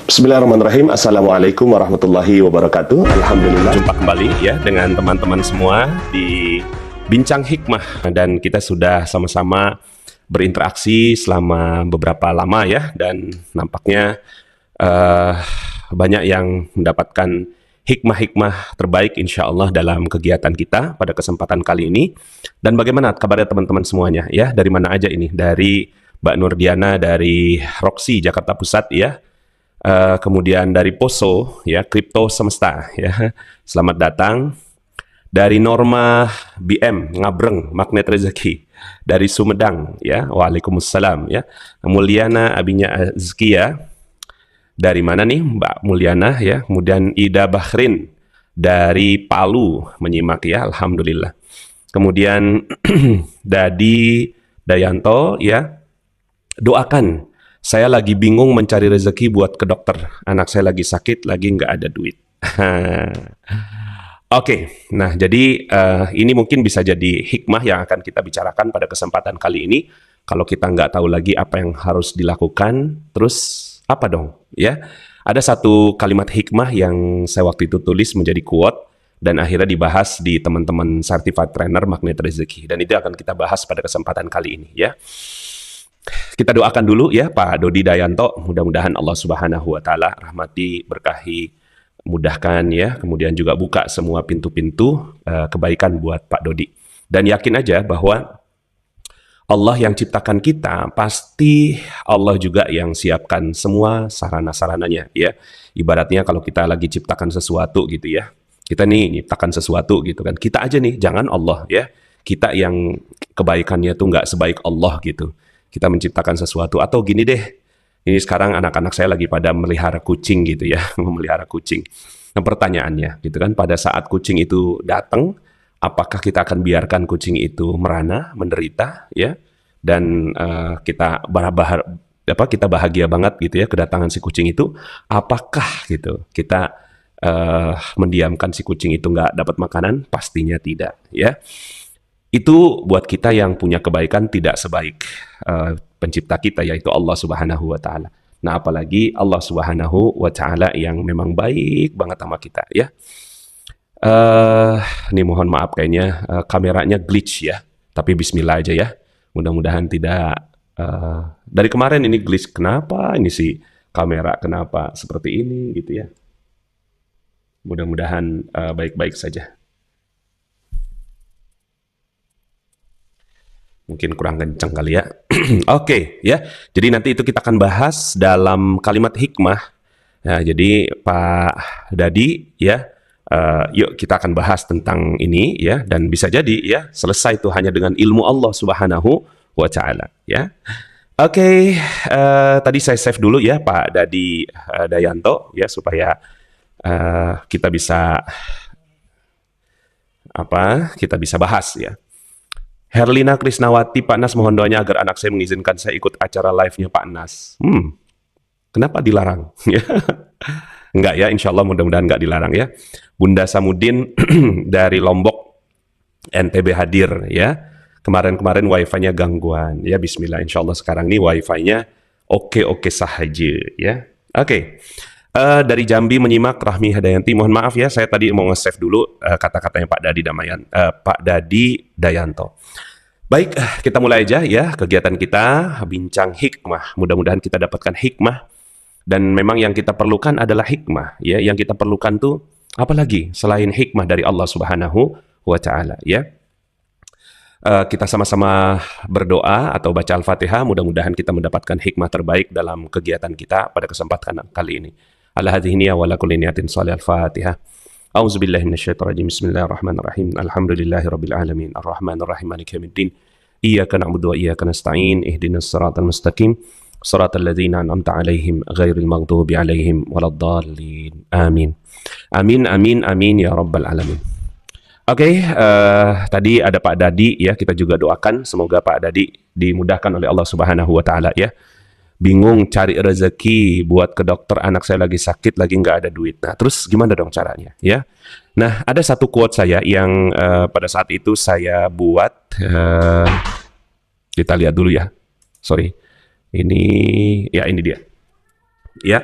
Bismillahirrahmanirrahim. Assalamualaikum warahmatullahi wabarakatuh. Alhamdulillah. Jumpa kembali ya dengan teman-teman semua di Bincang Hikmah, dan kita sudah sama-sama berinteraksi selama beberapa lama ya, dan nampaknya banyak yang mendapatkan hikmah-hikmah terbaik insya Allah dalam kegiatan kita pada kesempatan kali ini. Dan bagaimana kabarnya teman-teman semuanya ya, dari mana aja ini? Dari Mbak Nurdiana dari Roxy Jakarta Pusat ya. Kemudian dari Poso ya, Kripto Semesta ya, selamat datang. Dari Norma BM Ngabreng Magnet Rezeki dari Sumedang ya, waalaikumsalam ya. Mulyana Abinya Azkia dari mana nih Mbak Mulyana ya. Kemudian Ida Bahrin dari Palu menyimak ya, alhamdulillah. Kemudian Dadi Dayanto ya, doakan, saya lagi bingung mencari rezeki buat ke dokter. Anak saya lagi sakit, lagi nggak ada duit. Oke, nah jadi ini mungkin bisa jadi hikmah yang akan kita bicarakan pada kesempatan kali ini. Kalau kita nggak tahu lagi apa yang harus dilakukan, terus apa dong? Ya, ada satu kalimat hikmah yang saya waktu itu tulis menjadi quote dan akhirnya dibahas di teman-teman Certified Trainer Magnet Rezeki. Dan itu akan kita bahas pada kesempatan kali ini ya. Kita doakan dulu ya Pak Dodi Dayanto, mudah-mudahan Allah Subhanahu wa taala rahmati, berkahi, mudahkan ya, kemudian juga buka semua pintu-pintu kebaikan buat Pak Dodi. Dan yakin aja bahwa Allah yang ciptakan kita, pasti Allah juga yang siapkan semua sarana-sarananya ya. Ibaratnya kalau kita lagi ciptakan sesuatu gitu ya. Kita nih ciptakan sesuatu gitu kan. Kita aja nih, jangan Allah ya. Kita yang kebaikannya tuh nggak sebaik Allah gitu. Kita menciptakan sesuatu, atau gini deh, ini sekarang anak-anak saya lagi pada melihara kucing gitu ya, memelihara kucing. Nah pertanyaannya gitu kan, pada saat kucing itu datang, apakah kita akan biarkan kucing itu merana, menderita ya, dan kita bahagia banget gitu ya kedatangan si kucing itu? Apakah gitu kita mendiamkan si kucing itu nggak dapat makanan? Pastinya tidak ya. Itu buat kita yang punya kebaikan tidak sebaik pencipta kita, yaitu Allah Subhanahu wa taala. Nah, apalagi Allah Subhanahu wa taala yang memang baik banget sama kita ya. Ini mohon maaf kayaknya kameranya glitch ya. Tapi bismillah aja ya. Mudah-mudahan tidak dari kemarin ini glitch. Kenapa ini sih kamera kenapa seperti ini gitu ya. Mudah-mudahan baik-baik saja. Mungkin kurang kencang kali ya. Oke, ya. Jadi nanti itu kita akan bahas dalam kalimat hikmah. Nah, jadi Pak Dadi ya, yuk kita akan bahas tentang ini ya, dan bisa jadi ya selesai itu hanya dengan ilmu Allah Subhanahu wa taala ya. Oke, tadi saya save dulu ya Pak Dadi Dayanto ya, supaya kita bisa bahas ya. Herlina Krisnawati, Pak Nas mohon doanya agar anak saya mengizinkan saya ikut acara live-nya Pak Nas. Kenapa dilarang? Enggak ya, insya Allah mudah-mudahan enggak dilarang ya. Bunda Samudin dari Lombok, NTB hadir ya. Kemarin-kemarin wifi-nya gangguan ya, bismillah, insya Allah sekarang ini wifi-nya oke-oke sahaja ya. Oke. Dari Jambi menyimak Rahmi Hadayanti, mohon maaf ya, saya tadi mau nge-save dulu kata-katanya Pak Dadi Dayanto. Baik, kita mulai aja ya kegiatan kita, bincang hikmah. Mudah-mudahan kita dapatkan hikmah, dan memang yang kita perlukan adalah hikmah ya. Yang kita perlukan tuh apa lagi selain hikmah dari Allah Subhanahu wa taala ya. Kita sama-sama berdoa atau baca Al-Fatihah, mudah-mudahan kita mendapatkan hikmah terbaik dalam kegiatan kita pada kesempatan kali ini. Ala hadhihi niyya wa la kulli niyatin shalih al-Fatihah. A'udzubillahi minasyaitonir rajim. Bismillahirrahmanirrahim. Alhamdulillahirabbil alamin. Arrahmanir rahim. Maliki yaumiddin. Iyyaka na'budu wa iyyaka nasta'in. Ihdinas siratal mustaqim. Shiratal ladzina an'amta 'alaihim ghairil maghdubi 'alaihim waladdallin. Amin. Amin amin amin ya rabbal alamin. Oke, tadi ada Pak Dadi ya, kita juga doakan semoga Pak Dadi dimudahkan oleh Allah Subhanahu wa taala ya. Bingung cari rezeki buat ke dokter, anak saya lagi sakit, lagi nggak ada duit. Nah, terus gimana dong caranya ya? Nah, ada satu quote saya yang pada saat itu saya buat, kita lihat dulu ya. Sorry, ini ya, ini dia. Ya,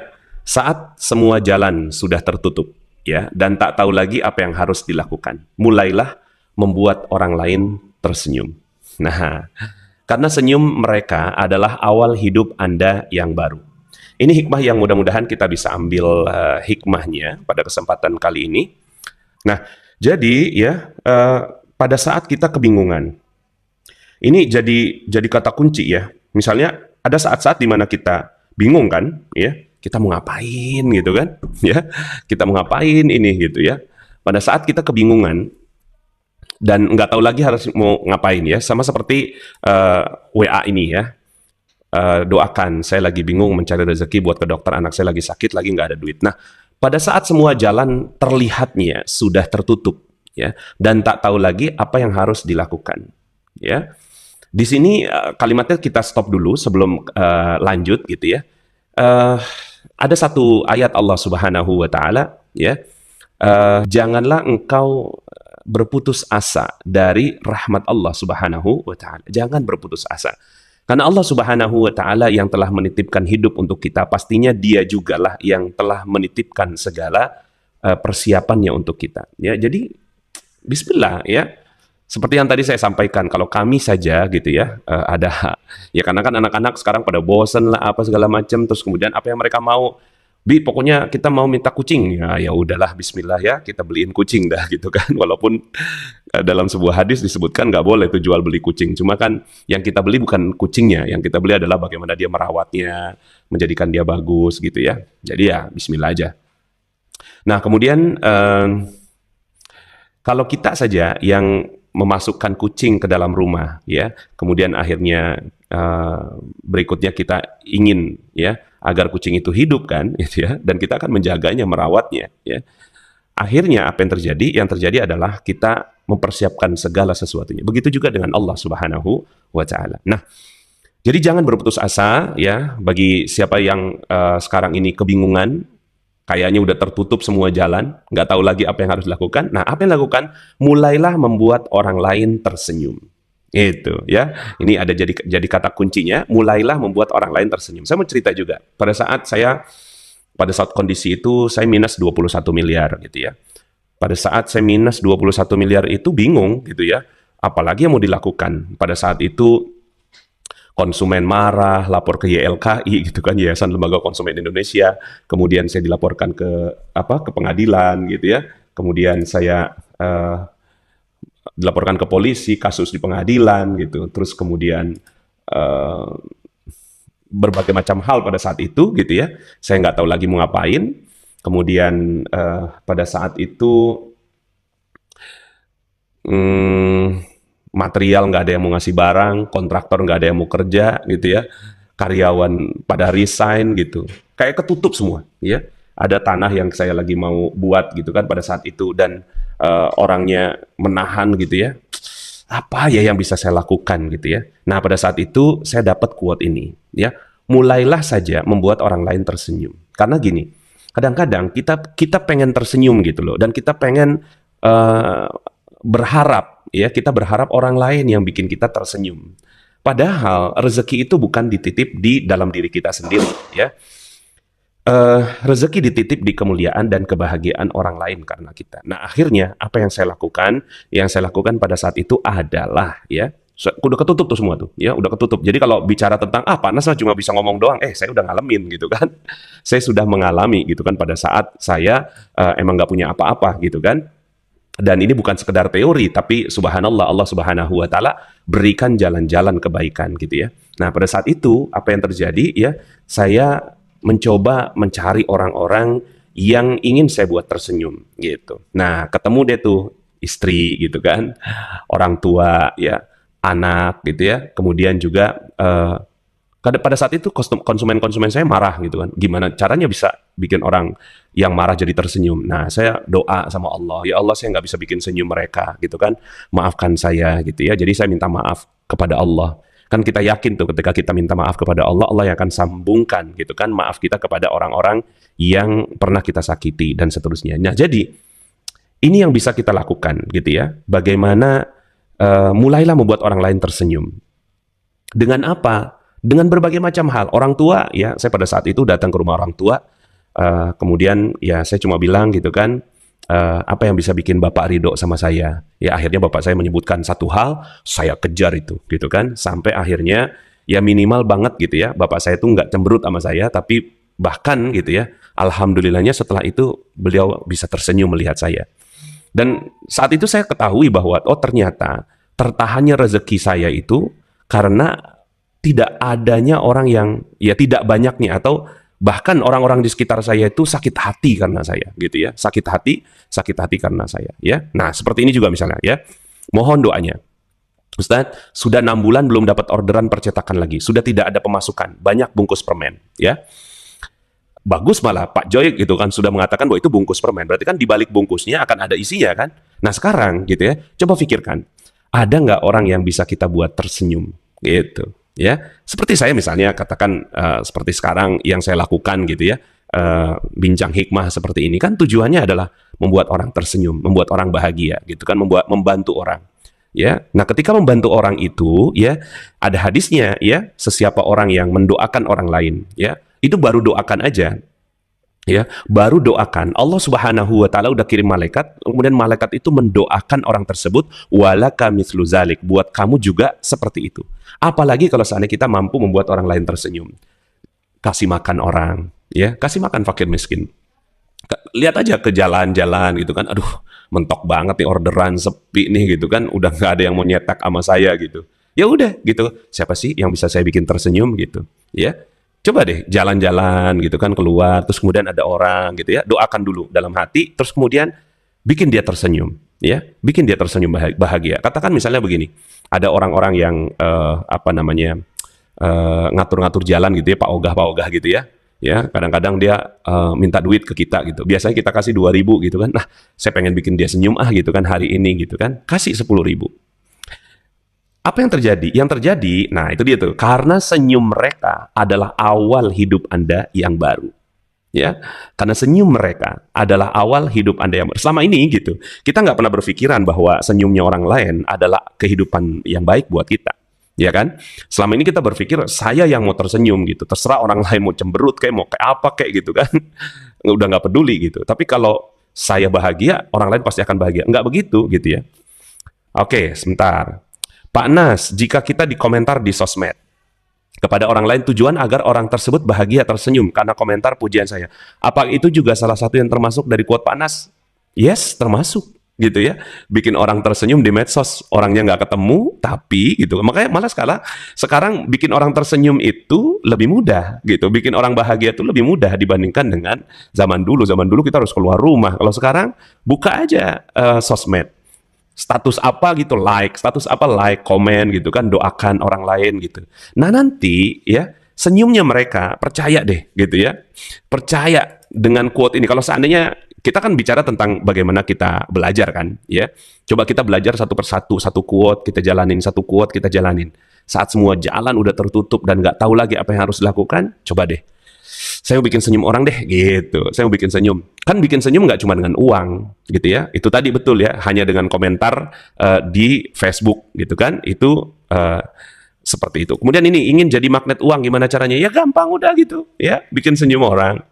Saat semua jalan sudah tertutup, ya, dan tak tahu lagi apa yang harus dilakukan, mulailah membuat orang lain tersenyum. Nah, karena senyum mereka adalah awal hidup Anda yang baru. Ini hikmah yang mudah-mudahan kita bisa ambil hikmahnya pada kesempatan kali ini. Nah, jadi ya pada saat kita kebingungan, ini jadi kata kunci ya. Misalnya ada saat-saat di mana kita bingung kan, ya, kita mau ngapain gitu kan, ya, kita mau ngapain ini gitu ya. Pada saat kita kebingungan dan nggak tahu lagi harus mau ngapain ya, sama seperti WA ini ya. Doakan, saya lagi bingung mencari rezeki buat ke dokter, anak saya lagi sakit, lagi nggak ada duit. Nah, pada saat semua jalan terlihatnya sudah tertutup, ya, dan tak tahu lagi apa yang harus dilakukan, ya. Di sini kalimatnya kita stop dulu sebelum lanjut, gitu ya. Ada satu ayat Allah Subhanahu wa Ta'ala, ya. Janganlah engkau berputus asa dari rahmat Allah Subhanahu wa Ta'ala. Jangan berputus asa. Karena Allah Subhanahu wa Ta'ala yang telah menitipkan hidup untuk kita, pastinya Dia jugalah yang telah menitipkan segala persiapannya untuk kita. Ya, jadi bismillah ya. Seperti yang tadi saya sampaikan, kalau kami saja gitu ya, ada ya, karena kan anak-anak sekarang pada bosen lah apa segala macam, terus kemudian apa yang mereka mau, pokoknya kita mau minta kucing, ya udahlah bismillah ya, kita beliin kucing dah gitu kan. Walaupun dalam sebuah hadis disebutkan nggak boleh tuh jual beli kucing, cuma kan yang kita beli bukan kucingnya, yang kita beli adalah bagaimana dia merawatnya, menjadikan dia bagus gitu ya. Jadi ya bismillah aja. Nah kemudian kalau kita saja yang memasukkan kucing ke dalam rumah, ya, kemudian akhirnya berikutnya kita ingin ya agar kucing itu hidup kan, gitu ya, dan kita akan menjaganya, merawatnya, ya. Akhirnya apa yang terjadi? Yang terjadi adalah kita mempersiapkan segala sesuatunya. Begitu juga dengan Allah Subhanahu wa Ta'ala. Nah, jadi jangan berputus asa ya bagi siapa yang sekarang ini kebingungan. Kayaknya udah tertutup semua jalan, nggak tahu lagi apa yang harus dilakukan. Nah, apa yang dilakukan? Mulailah membuat orang lain tersenyum. Itu ya. Ini ada jadi kata kuncinya, mulailah membuat orang lain tersenyum. Saya mau cerita juga. Pada saat kondisi itu saya minus 21 miliar gitu ya. Pada saat saya minus 21 miliar itu bingung gitu ya. Apalagi yang mau dilakukan. Pada saat itu konsumen marah, lapor ke YLKI gitu kan, Yayasan Lembaga Konsumen Indonesia. Kemudian saya dilaporkan ke pengadilan gitu ya. Kemudian saya dilaporkan ke polisi, kasus di pengadilan gitu. Terus kemudian berbagai macam hal pada saat itu gitu ya. Saya nggak tahu lagi mau ngapain. Kemudian pada saat itu material nggak ada yang mau ngasih barang, kontraktor nggak ada yang mau kerja gitu ya, karyawan pada resign gitu, kayak ketutup semua ya. Ada tanah yang saya lagi mau buat gitu kan pada saat itu, dan orangnya menahan gitu ya, apa ya yang bisa saya lakukan gitu ya. Nah pada saat itu saya dapat quote ini ya, mulailah saja membuat orang lain tersenyum. Karena gini, kadang-kadang kita pengen tersenyum gitu loh, dan kita pengen berharap ya, kita berharap orang lain yang bikin kita tersenyum. Padahal rezeki itu bukan dititip di dalam diri kita sendiri ya. Rezeki dititip di kemuliaan dan kebahagiaan orang lain karena kita. Nah akhirnya apa yang saya lakukan? Yang saya lakukan pada saat itu adalah ya, udah ketutup tuh semua tuh ya, udah ketutup. Jadi kalau bicara tentang Pak Nas cuma bisa ngomong doang, saya udah ngalamin gitu kan. Saya sudah mengalami gitu kan pada saat saya emang nggak punya apa-apa gitu kan. Dan ini bukan sekedar teori, tapi subhanallah, Allah Subhanahu wa Ta'ala berikan jalan-jalan kebaikan gitu ya. Nah pada saat itu apa yang terjadi ya, saya mencoba mencari orang-orang yang ingin saya buat tersenyum gitu. Nah ketemu deh tuh istri gitu kan, orang tua ya, anak gitu ya. Kemudian juga pada saat itu konsumen-konsumen saya marah gitu kan. Gimana caranya bisa bikin orang yang marah jadi tersenyum? Nah, saya doa sama Allah. Ya Allah, saya nggak bisa bikin senyum mereka gitu kan. Maafkan saya gitu ya. Jadi saya minta maaf kepada Allah. Kan kita yakin tuh ketika kita minta maaf kepada Allah, Allah yang akan sambungkan gitu kan maaf kita kepada orang-orang yang pernah kita sakiti dan seterusnya. Nah, jadi ini yang bisa kita lakukan gitu ya. Bagaimana mulailah membuat orang lain tersenyum. Dengan apa? Dengan berbagai macam hal. Orang tua ya, saya pada saat itu datang ke rumah orang tua, Kemudian ya saya cuma bilang gitu kan, apa yang bisa bikin Bapak ridho sama saya? Ya akhirnya Bapak saya menyebutkan satu hal, saya kejar itu gitu kan, sampai akhirnya ya minimal banget gitu ya, Bapak saya tuh nggak cemberut sama saya, tapi bahkan gitu ya, alhamdulillahnya setelah itu beliau bisa tersenyum melihat saya. Dan saat itu saya ketahui bahwa oh ternyata tertahannya rezeki saya itu karena tidak adanya orang yang ya tidak banyaknya, atau bahkan orang-orang di sekitar saya itu sakit hati karena saya gitu ya, sakit hati karena saya ya. Nah seperti ini juga misalnya ya, mohon doanya Ustadz, sudah 6 bulan belum dapat orderan percetakan lagi, sudah tidak ada pemasukan, banyak bungkus permen ya. Bagus malah Pak Joy gitu kan sudah mengatakan bahwa itu bungkus permen, berarti kan di balik bungkusnya akan ada isinya kan. Nah sekarang gitu ya, coba pikirkan, ada nggak orang yang bisa kita buat tersenyum gitu ya, seperti saya misalnya katakan seperti sekarang yang saya lakukan gitu ya, bincang hikmah seperti ini kan tujuannya adalah membuat orang tersenyum, membuat orang bahagia gitu kan, membantu orang ya. Nah ketika membantu orang itu ya, ada hadisnya ya, sesiapa orang yang mendoakan orang lain ya, itu baru doakan aja ya, baru doakan, Allah Subhanahu wa taala udah kirim malaikat, kemudian malaikat itu mendoakan orang tersebut, walaka mithlu zalik, buat kamu juga seperti itu. Apalagi kalau seandainya kita mampu membuat orang lain tersenyum, kasih makan orang ya, kasih makan fakir miskin. Lihat aja ke jalan-jalan gitu kan, aduh mentok banget nih, orderan sepi nih gitu kan, udah nggak ada yang mau nyetak sama saya gitu. Ya udah gitu, siapa sih yang bisa saya bikin tersenyum gitu ya. Coba deh jalan-jalan gitu kan, keluar, terus kemudian ada orang gitu ya, doakan dulu dalam hati, terus kemudian bikin dia tersenyum ya, bikin dia tersenyum bahagia. Katakan misalnya begini, ada orang-orang yang apa namanya, ngatur-ngatur jalan gitu ya, Pak Ogah gitu ya. Ya, kadang-kadang dia minta duit ke kita gitu. Biasanya kita kasih 2.000 gitu kan. Nah, saya pengen bikin dia senyum gitu kan hari ini gitu kan. Kasih 10.000. Apa yang terjadi? Yang terjadi, nah itu dia tuh. Karena senyum mereka adalah awal hidup Anda yang baru. Ya, karena senyum mereka adalah awal hidup Anda yang baru. Selama ini gitu, kita nggak pernah berpikiran bahwa senyumnya orang lain adalah kehidupan yang baik buat kita. Ya kan? Selama ini kita berpikir saya yang mau tersenyum gitu, terserah orang lain mau cemberut kayak mau kayak apa kayak gitu kan, udah nggak peduli gitu. Tapi kalau saya bahagia, orang lain pasti akan bahagia. Nggak begitu gitu ya. Oke, sebentar. Pak Nas, jika kita dikomentar di sosmed kepada orang lain tujuan agar orang tersebut bahagia tersenyum karena komentar pujian saya, apa itu juga salah satu yang termasuk dari quote Pak Nas? Yes, termasuk. Gitu ya, bikin orang tersenyum di medsos, orangnya nggak ketemu, tapi gitu, makanya malah sekarang bikin orang tersenyum itu lebih mudah gitu, bikin orang bahagia itu lebih mudah dibandingkan dengan zaman dulu kita harus keluar rumah. Kalau sekarang buka aja sosmed, status apa gitu like, komen gitu kan, doakan orang lain gitu. Nah nanti ya, senyumnya mereka, percaya deh gitu ya, percaya dengan quote ini. Kalau seandainya kita kan bicara tentang bagaimana kita belajar kan, ya. Coba kita belajar satu persatu, satu quote kita jalanin, satu quote kita jalanin. Saat semua jalan udah tertutup dan nggak tahu lagi apa yang harus dilakukan, coba deh. Saya mau bikin senyum orang deh, gitu. Saya mau bikin senyum. Kan bikin senyum nggak cuma dengan uang, gitu ya. Itu tadi betul ya, hanya dengan komentar di Facebook, gitu kan. Itu seperti itu. Kemudian ini ingin jadi magnet uang, gimana caranya? Ya gampang udah gitu, ya. Bikin senyum orang.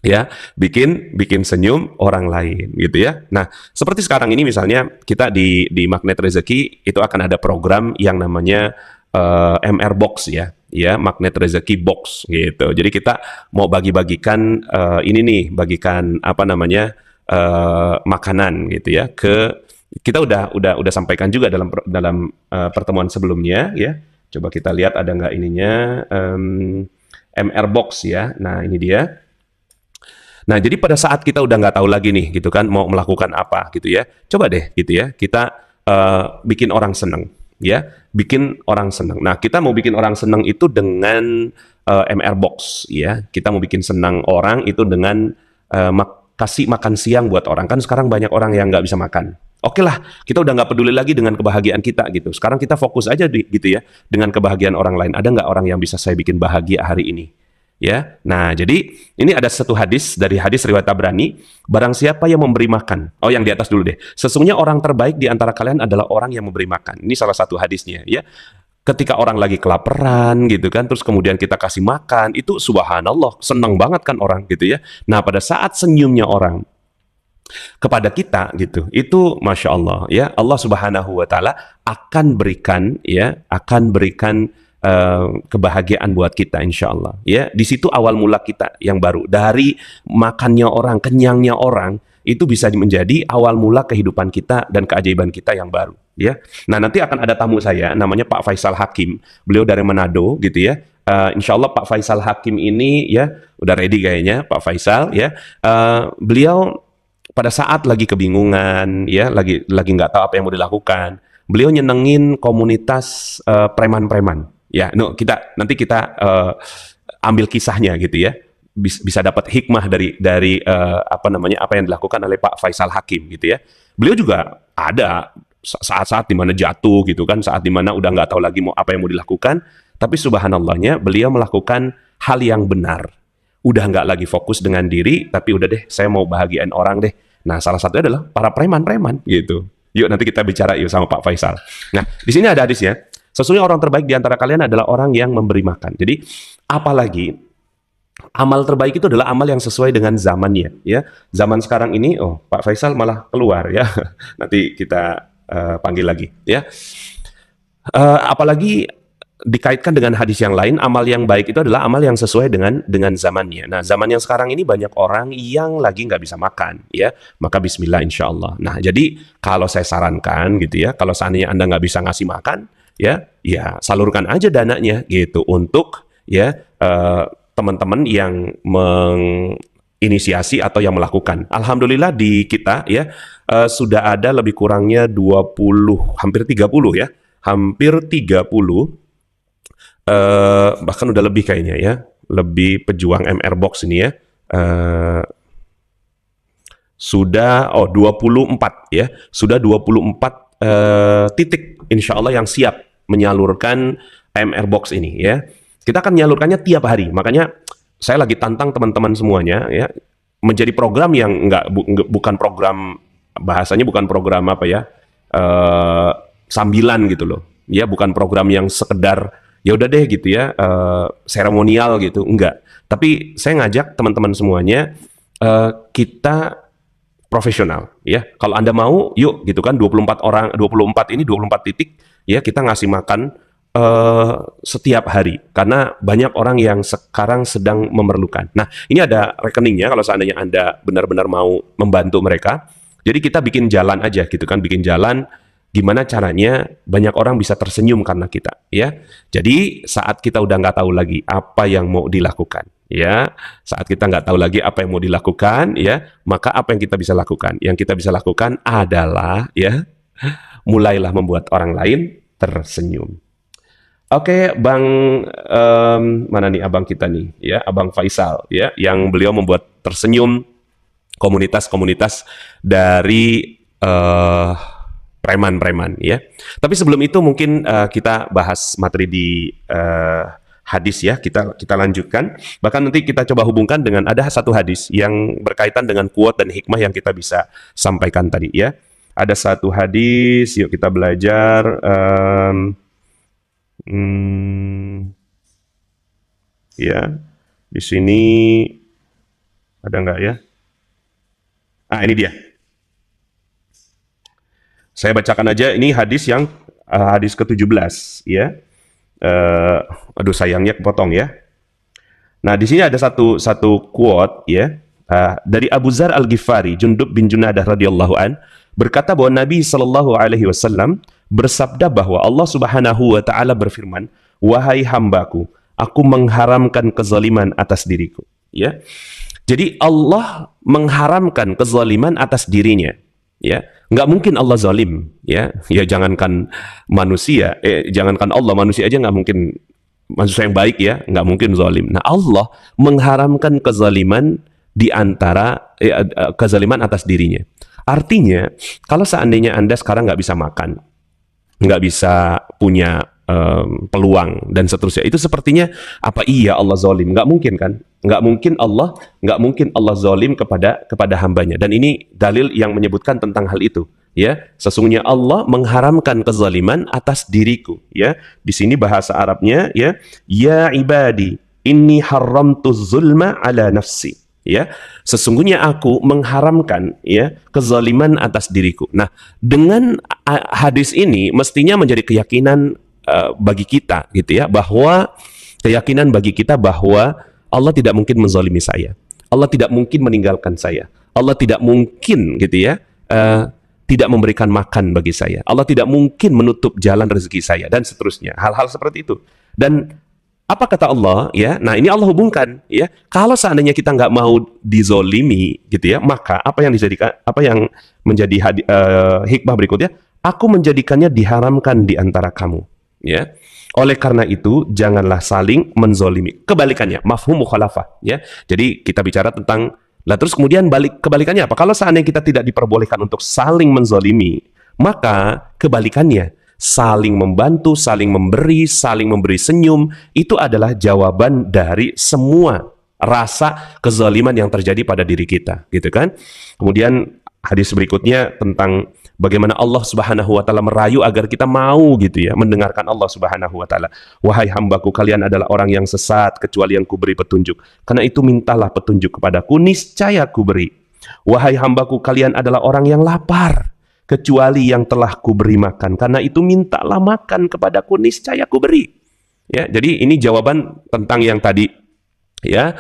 Ya, bikin senyum orang lain gitu ya. Nah, seperti sekarang ini misalnya kita di Magnet Rezeki itu akan ada program yang namanya MR Box ya, Magnet Rezeki Box gitu. Jadi kita mau bagi-bagikan ini nih, bagikan apa namanya makanan gitu ya, ke kita udah sampaikan juga dalam pertemuan sebelumnya ya. Coba kita lihat ada nggak ininya, MR Box ya. Nah, ini dia. Nah, jadi pada saat kita udah nggak tahu lagi nih, gitu kan, mau melakukan apa, gitu ya. Coba deh, gitu ya, kita bikin orang seneng, ya, bikin orang seneng. Nah, kita mau bikin orang seneng itu dengan MR Box, ya. Kita mau bikin senang orang itu dengan kasih makan siang buat orang. Kan sekarang banyak orang yang nggak bisa makan. Oke lah, kita udah nggak peduli lagi dengan kebahagiaan kita, gitu. Sekarang kita fokus aja, gitu ya, dengan kebahagiaan orang lain. Ada nggak orang yang bisa saya bikin bahagia hari ini? Ya, nah jadi ini ada satu hadis dari hadis riwayat Tabrani, barang siapa yang memberi makan, yang di atas dulu deh, sesungguhnya orang terbaik di antara kalian adalah orang yang memberi makan. Ini salah satu hadisnya ya. Ketika orang lagi kelaparan gitu kan, terus kemudian kita kasih makan, itu subhanallah, senang banget kan orang gitu ya. Nah, pada saat senyumnya orang kepada kita gitu, itu masya Allah ya, Allah Subhanahu Wa Taala akan berikan ya, akan berikan kebahagiaan buat kita insya Allah ya. Di situ awal mula kita yang baru, dari makannya orang, kenyangnya orang, itu bisa menjadi awal mula kehidupan kita dan keajaiban kita yang baru ya. Nah, nanti akan ada tamu saya namanya Pak Faisal Hakim, beliau dari Manado gitu ya. Insya Allah Pak Faisal Hakim ini ya udah ready kayaknya Pak Faisal ya. Beliau pada saat lagi kebingungan ya, lagi nggak tahu apa yang mau dilakukan, beliau nyenengin komunitas preman-preman ya. Nanti kita ambil kisahnya gitu ya, bisa dapat hikmah dari apa yang dilakukan oleh Pak Faisal Hakim gitu ya. Beliau juga ada saat-saat dimana jatuh gitu kan, saat dimana udah nggak tahu lagi apa yang mau dilakukan, tapi subhanallahnya beliau melakukan hal yang benar. Udah nggak lagi fokus dengan diri, tapi udah deh, saya mau bahagiain orang deh. Nah, salah satunya adalah para preman-preman gitu. Yuk nanti kita bicara yuk sama Pak Faisal. Nah, di sini ada hadisnya. Sesungguhnya orang terbaik di antara kalian adalah orang yang memberi makan. Jadi, apalagi amal terbaik itu adalah amal yang sesuai dengan zamannya ya. Zaman sekarang ini, Pak Faisal malah keluar ya. Nanti kita panggil lagi ya. Apalagi dikaitkan dengan hadis yang lain, amal yang baik itu adalah amal yang sesuai dengan zamannya. Nah, zaman yang sekarang ini banyak orang yang lagi nggak bisa makan, ya, maka bismillah insya Allah. Nah, jadi kalau saya sarankan gitu ya, kalau seandainya Anda nggak bisa ngasih makan, ya salurkan aja dananya gitu untuk ya teman-teman yang menginisiasi atau yang melakukan. Alhamdulillah di kita ya sudah ada lebih kurangnya 20, hampir 30 ya, hampir 30. Bahkan udah lebih kayaknya ya, lebih pejuang MR Box ini ya, sudah 24 ya, sudah 24 titik insya Allah yang siap menyalurkan MR Box ini ya. Kita akan menyalurkannya tiap hari, makanya saya lagi tantang teman-teman semuanya ya, menjadi program yang bukan program, bahasanya bukan program apa ya, sambilan gitu loh ya, bukan program yang sekedar ya udah deh gitu ya, seremonial gitu, enggak. Tapi saya ngajak teman-teman semuanya, kita profesional ya. Kalau Anda mau, yuk gitu kan, 24 orang, 24 ini 24 titik ya, kita ngasih makan setiap hari karena banyak orang yang sekarang sedang memerlukan. Nah, ini ada rekeningnya kalau seandainya Anda benar-benar mau membantu mereka. Jadi kita bikin jalan aja gitu kan, bikin jalan. Gimana caranya banyak orang bisa tersenyum karena kita ya. Jadi saat kita udah nggak tahu lagi apa yang mau dilakukan ya, saat kita nggak tahu lagi apa yang mau dilakukan ya, maka apa yang kita bisa lakukan? Yang kita bisa lakukan adalah ya, mulailah membuat orang lain tersenyum. Oke, Bang mana nih abang kita nih ya, Abang Faisal ya, yang beliau membuat tersenyum komunitas-komunitas dari preman-preman ya. Tapi sebelum itu mungkin kita bahas materi di hadis ya, kita lanjutkan. Bahkan nanti kita coba hubungkan dengan ada satu hadis yang berkaitan dengan quote dan hikmah yang kita bisa sampaikan tadi ya. Ada satu hadis, yuk kita belajar. Ya, di sini ada nggak ya? Ini dia. Saya bacakan aja, ini hadis yang hadis ke-17 ya. Aduh sayangnya kepotong ya. Nah, di sini ada satu quote ya, dari Abu Dzar Al-Ghifari, Jundub bin Junadah radhiyallahu an, berkata bahwa Nabi sallallahu alaihi wasallam bersabda bahwa Allah Subhanahu wa taala berfirman, "Wahai hambaku, aku mengharamkan kezaliman atas diriku." Ya. Jadi Allah mengharamkan kezaliman atas dirinya. Ya, nggak mungkin Allah zalim, ya jangankan manusia, jangankan Allah, manusia aja nggak mungkin, manusia yang baik ya nggak mungkin zalim. Nah, Allah mengharamkan kezaliman di antara kezaliman atas dirinya. Artinya, kalau seandainya Anda sekarang nggak bisa makan, nggak bisa punya peluang dan seterusnya, itu sepertinya apa iya Allah zalim? Nggak mungkin kan? Nggak mungkin Allah zalim kepada hambanya. Dan ini dalil yang menyebutkan tentang hal itu. ya. Sesungguhnya Allah mengharamkan kezaliman atas diriku, ya. Di sini bahasa Arabnya, ya ibadi inni haramtu zulma ala nafsi, ya. Sesungguhnya aku mengharamkan, ya, kezaliman atas diriku. Nah, dengan hadis ini mestinya menjadi keyakinan bagi kita, gitu ya, bahwa keyakinan bagi kita bahwa Allah tidak mungkin menzalimi saya. Allah tidak mungkin meninggalkan saya. Allah tidak mungkin, gitu ya, tidak memberikan makan bagi saya. Allah tidak mungkin menutup jalan rezeki saya, dan seterusnya. Hal-hal seperti itu. Dan apa kata Allah, ya? Nah, ini Allah hubungkan, ya. Kalau seandainya kita nggak mau dizolimi, gitu ya, maka apa yang menjadi hikmah berikutnya? Aku menjadikannya diharamkan di antara kamu, ya. Oleh karena itu, janganlah saling menzolimi. Kebalikannya, mafhum mukhalafah, ya. Jadi kita bicara tentang, lah terus kemudian kebalikannya apa? Kalau seandainya kita tidak diperbolehkan untuk saling menzolimi, maka kebalikannya, saling membantu, saling memberi senyum, itu adalah jawaban dari semua rasa kezaliman yang terjadi pada diri kita, gitu kan? Kemudian hadis berikutnya tentang bagaimana Allah Subhanahu wa taala merayu agar kita mau, gitu ya, mendengarkan Allah Subhanahu wa taala. Wahai hambaku, kalian adalah orang yang sesat kecuali yang kuberi petunjuk. Karena itu mintalah petunjuk kepadaku, niscaya kuberi. Wahai hambaku, kalian adalah orang yang lapar kecuali yang telah kuberi makan. Karena itu mintalah makan kepadaku, niscaya kuberi. Ya, jadi ini jawaban tentang yang tadi, ya.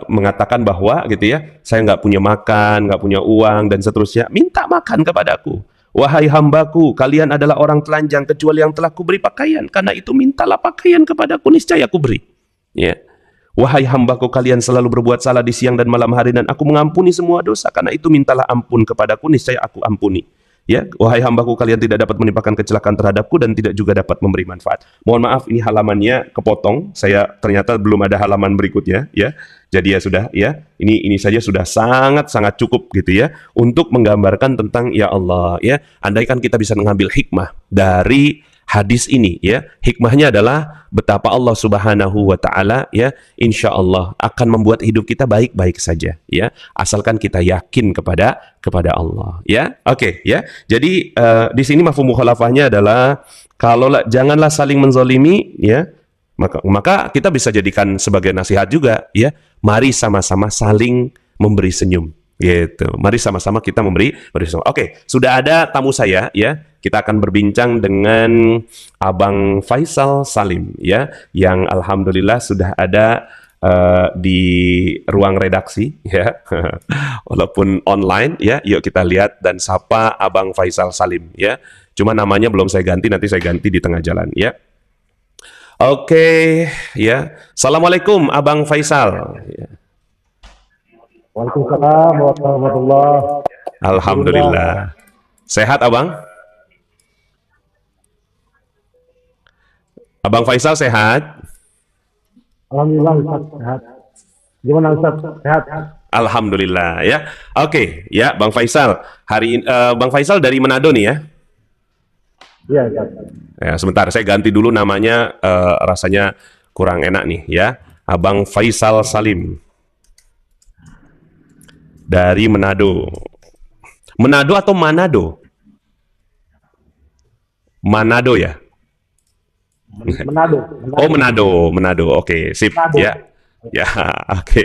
Mengatakan bahwa, gitu ya, saya nggak punya makan, nggak punya uang, dan seterusnya, minta makan kepadaku. Wahai hambaku, kalian adalah orang telanjang kecuali yang telah kuberi pakaian. Karena itu mintalah pakaian kepadaku, niscaya kuberi. Ya. Wahai hambaku, kalian selalu berbuat salah di siang dan malam hari, dan aku mengampuni semua dosa. Karena itu mintalah ampun kepadaku, niscaya aku ampuni. Ya, wahai hambaku, kalian tidak dapat menimpakan kecelakaan terhadapku dan tidak juga dapat memberi manfaat. Mohon maaf, ini halamannya kepotong. Saya ternyata belum ada halaman berikutnya, ya. Jadi ya sudah, ya. Ini saja sudah sangat cukup, gitu ya, untuk menggambarkan tentang, ya Allah, ya. Andaikan kita bisa mengambil hikmah dari hadis ini, ya. Hikmahnya adalah betapa Allah Subhanahu wa taala, ya, insya Allah akan membuat hidup kita baik-baik saja, ya. Asalkan kita yakin kepada Allah, ya. Oke, ya. Jadi di sini mafhum mukhalafahnya adalah janganlah saling menzalimi, ya. Maka kita bisa jadikan sebagai nasihat juga, ya. Mari sama-sama saling memberi senyum, gitu. Mari sama-sama kita memberi senyum. Oke, sudah ada tamu saya, ya. Kita akan berbincang dengan Abang Faisal Salim, ya, yang alhamdulillah sudah ada di ruang redaksi, ya, walaupun online, ya. Yuk kita lihat dan sapa Abang Faisal Salim, ya. Cuma namanya belum saya ganti, nanti saya ganti di tengah jalan, ya. Oke, ya. Assalamualaikum Abang Faisal. Ya. Waalaikumsalam warahmatullahi wabarakatuh. Alhamdulillah. Sehat Abang? Abang Faisal sehat? Alhamdulillah Ustaz sehat. Gimana Ustaz? Sehat? Alhamdulillah, ya. Oke, ya Bang Faisal. Hari ini Bang Faisal dari Manado nih, ya. Iya, Ustaz. Ya, sebentar saya ganti dulu namanya, rasanya kurang enak nih, ya. Abang Faisal Salim dari Manado. Manado atau Manado? Manado, ya. Manado. Oh, Manado. Oke, sip. Manado. Ya, oke.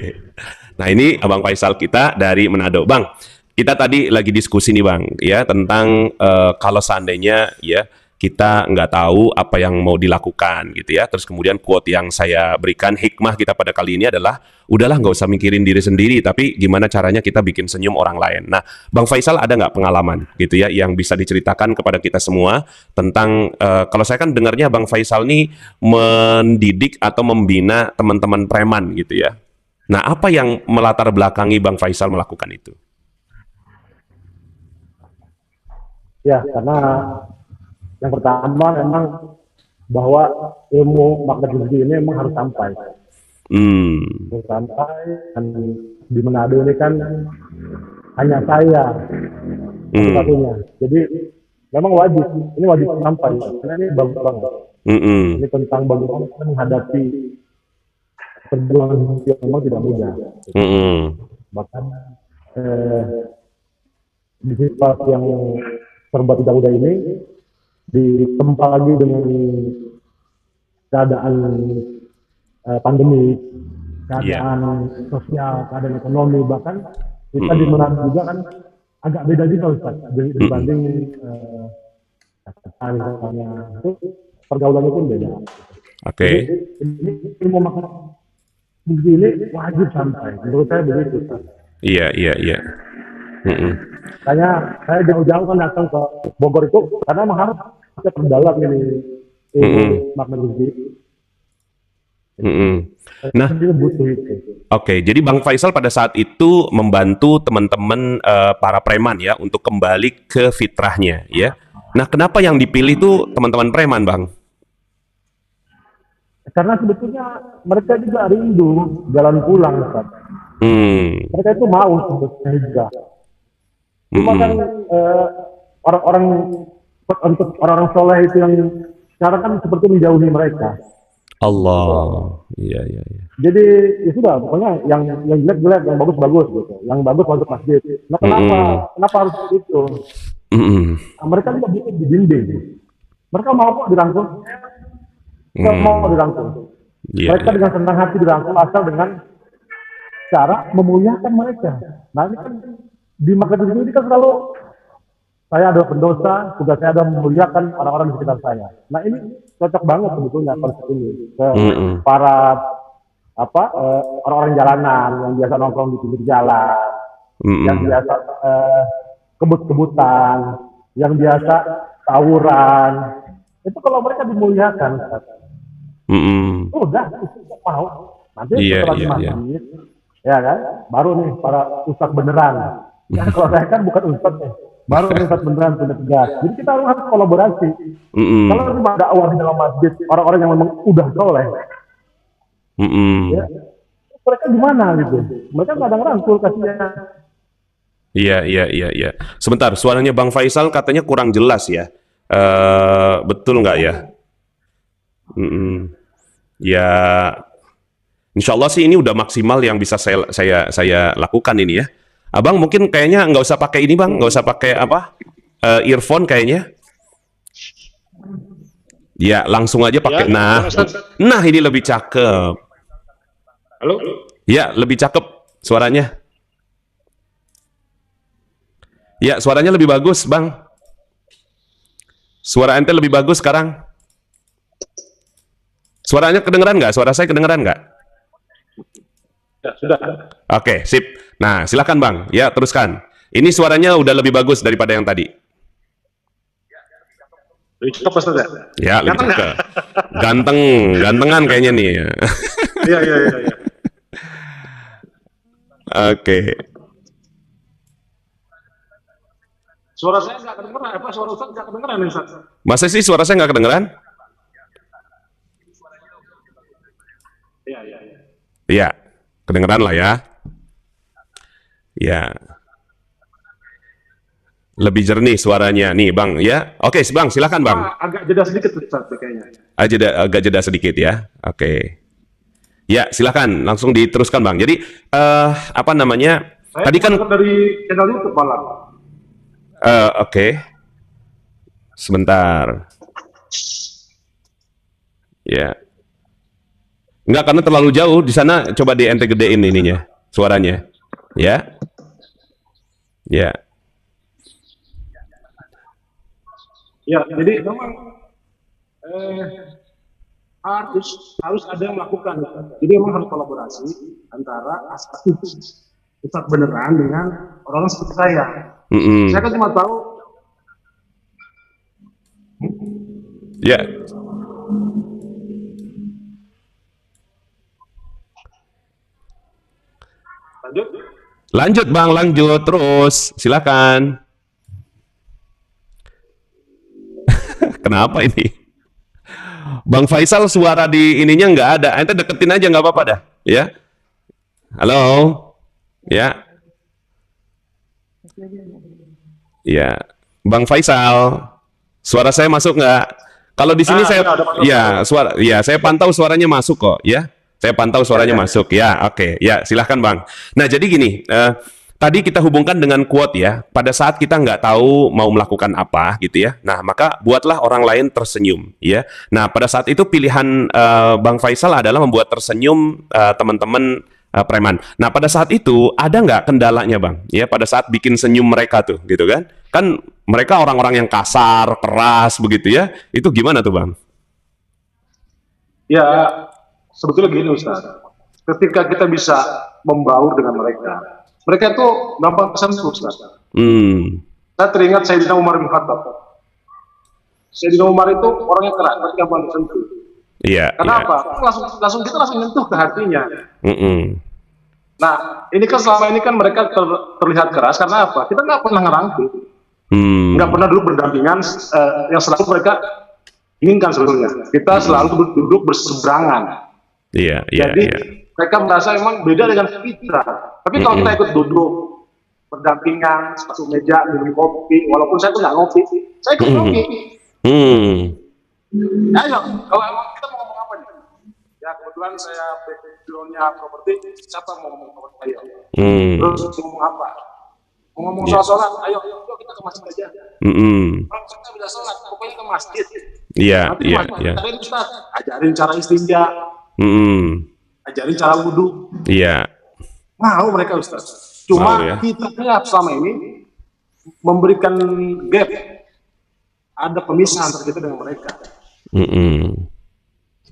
Nah, ini Abang Faisal kita dari Manado. Bang, kita tadi lagi diskusi nih, Bang, ya, tentang kalau seandainya, ya, kita nggak tahu apa yang mau dilakukan, gitu ya. Terus kemudian quote yang saya berikan, hikmah kita pada kali ini adalah, udahlah nggak usah mikirin diri sendiri, tapi gimana caranya kita bikin senyum orang lain. Nah, Bang Faisal ada nggak pengalaman, gitu ya, yang bisa diceritakan kepada kita semua tentang, kalau saya kan dengarnya Bang Faisal nih mendidik atau membina teman-teman preman, gitu ya. Nah, apa yang melatar belakangi Bang Faisal melakukan itu? Ya, karena yang pertama memang bahwa ilmu makna rezeki ini memang harus sampai. Harus sampai, dan di Manado ini kan hanya saya satu-satunya. Jadi memang ini wajib sampai, karena ini bagus banget. Ini tentang bagaimana kita menghadapi perjuangan yang memang tidak mudah. Bahkan di situasi yang serba tidak mudah ini ditempa lagi dengan keadaan pandemi, keadaan sosial, keadaan ekonomi, bahkan kita di Medan juga kan agak beda juga Ustaz dibanding misalnya itu pergaulannya pun beda. Oke. Ini ilmu makan ini wajib sampai, menurut saya begitu Ustaz. Iya. Saya jauh-jauh kan datang ke Bogor itu karena memang harus kita perdalam ini makna rezeki. Nah, Dia butuh itu. oke, jadi Bang Faisal pada saat itu membantu teman-teman para preman ya untuk kembali ke fitrahnya ya. Nah, kenapa yang dipilih tuh teman-teman preman, Bang? Karena sebetulnya mereka juga rindu jalan pulang, Ustaz. Mereka itu mau sebetulnya hijrah. Cuma kan orang-orang untuk orang-orang soleh itu yang sekarang kan seperti menjauhi mereka. Allah, iya. Jadi ya sudah, pokoknya yang jelek-jelek, yang bagus-bagus gitu. Yang bagus masuk masjid. Nah kenapa harus itu? Nah, mereka juga bisa dibimbing. Mereka mau kok dirangkul. Mereka mau dirangkul. Mereka dengan senang hati dirangkul asal dengan cara memuliakan mereka. Nah ini kan di marketing ini kan selalu saya adalah pendosa, tugas saya adalah memuliakan orang-orang di sekitar saya. Nah ini cocok banget sebetulnya konsep ini ke para orang-orang jalanan yang biasa nongkrong di pinggir jalan, yang biasa kebut-kebutan, yang biasa tawuran. Itu kalau mereka dimuliakan, udah mau. Nanti setelah masjid, ya kan, baru nih para ustadz beneran. Ya, kalau saya kan bukan ustadz nih, baru ustadz beneran punya tugas. Jadi kita harus kolaborasi. Kalau cuma dakwah di dalam masjid, orang-orang yang memang udah soleh, ya, mereka gimana gitu? Mereka nggak ada ngerangkul kasihan. Iya. Sebentar, suaranya Bang Faisal katanya kurang jelas ya. Betul nggak ya? Ya, insya Allah sih ini udah maksimal yang bisa saya lakukan ini ya. Abang mungkin kayaknya nggak usah pakai ini Bang, nggak usah pakai earphone kayaknya. Ya, langsung aja pakai. Nah ini lebih cakep. Halo? Ya, lebih cakep suaranya. Ya, suaranya lebih bagus, Bang. Suara ente lebih bagus sekarang. Suaranya kedengeran nggak? Suara saya kedengeran nggak? Ya, sudah. Oke, sip. Nah, silakan Bang. Ya, teruskan. Ini suaranya udah lebih bagus daripada yang tadi. Lebih cakep Ustaz ya? Ya, lebih cakep. Gantengan kayaknya nih. Iya. Oke. Suara saya nggak kedengeran, suara Ustaz nggak kedengeran nih Ustaz? Masa sih suara saya nggak kedengeran? Iya. Iya, kedengeran lah ya. Ya. Lebih jernih suaranya nih Bang ya. Oke, Bang, silakan Bang. Agak jeda sedikit Ustaz kayaknya. Agak jeda sedikit ya. Oke. Ya, silakan langsung diteruskan Bang. Jadi apa namanya? Saya tadi kan dari channel YouTube malam. Oke. Sebentar. Ya. Enggak, karena terlalu jauh di sana, coba di ente gedein ininya, suaranya. Ya. Ya. Ya, jadi memang harus ada yang melakukan. Jadi memang harus kolaborasi antara aspek Ustadz beneran dengan orang-orang seperti saya. Saya kan cuma tahu. Ya. Lanjut Bang, lanjut terus. Silakan. Kenapa ini? Bang Faisal suara di ininya nggak ada. Ente deketin aja nggak apa-apa dah. Ya. Halo. Ya. Ya. Bang Faisal. Suara saya masuk nggak? Kalau di sini saya pantau suaranya masuk kok. Ya. Saya pantau suaranya masuk. Ya, oke. Ya, silahkan Bang. Nah, jadi gini. tadi kita hubungkan dengan quote ya, pada saat kita nggak tahu mau melakukan apa gitu ya, nah maka buatlah orang lain tersenyum ya. Nah pada saat itu pilihan Bang Faisal adalah membuat tersenyum teman-teman preman. Nah pada saat itu ada nggak kendalanya Bang? Ya pada saat bikin senyum mereka tuh gitu kan? Kan mereka orang-orang yang kasar, keras begitu ya, itu gimana tuh Bang? Ya sebetulnya gini Ustaz, ketika kita bisa membaur dengan mereka, mereka itu gampang tersentuh, Ustaz. Saya teringat Sayyidina Umar bin Khattab. Sayyidina Umar itu orangnya keras, tapi gampang tersentuh. Iya. Kenapa? Langsung kita langsung nyentuh ke hatinya. Nah, ini kan selama ini kan mereka terlihat keras karena apa? Kita nggak pernah ngerangkul, nggak pernah duduk berdampingan. Yang selalu mereka inginkan sebetulnya, kita selalu duduk berseberangan. Iya. Jadi mereka merasa emang beda dengan kita. Tapi kalau kita ikut duduk berdampingan satu meja minum kopi, walaupun saya tuh nggak ngopi, saya ikut ngopi. Ayo, kalau emang kita mau ngomong apa nih? Ya kebetulan saya backgroundnya properti, siapa mau ngomong properti? Ayo. Terus ngomong apa? Mau ngomong soal sholat, ayo kita ke masjid aja. Kalau kita bisa sholat, pokoknya ke masjid. Iya. Ajarin Ustaz, ajarin cara istinja, ajarin cara wudhu. Iya. Mau mereka Ustaz. Cuma kita selama ini memberikan gap, ada pemisah antara kita dengan mereka.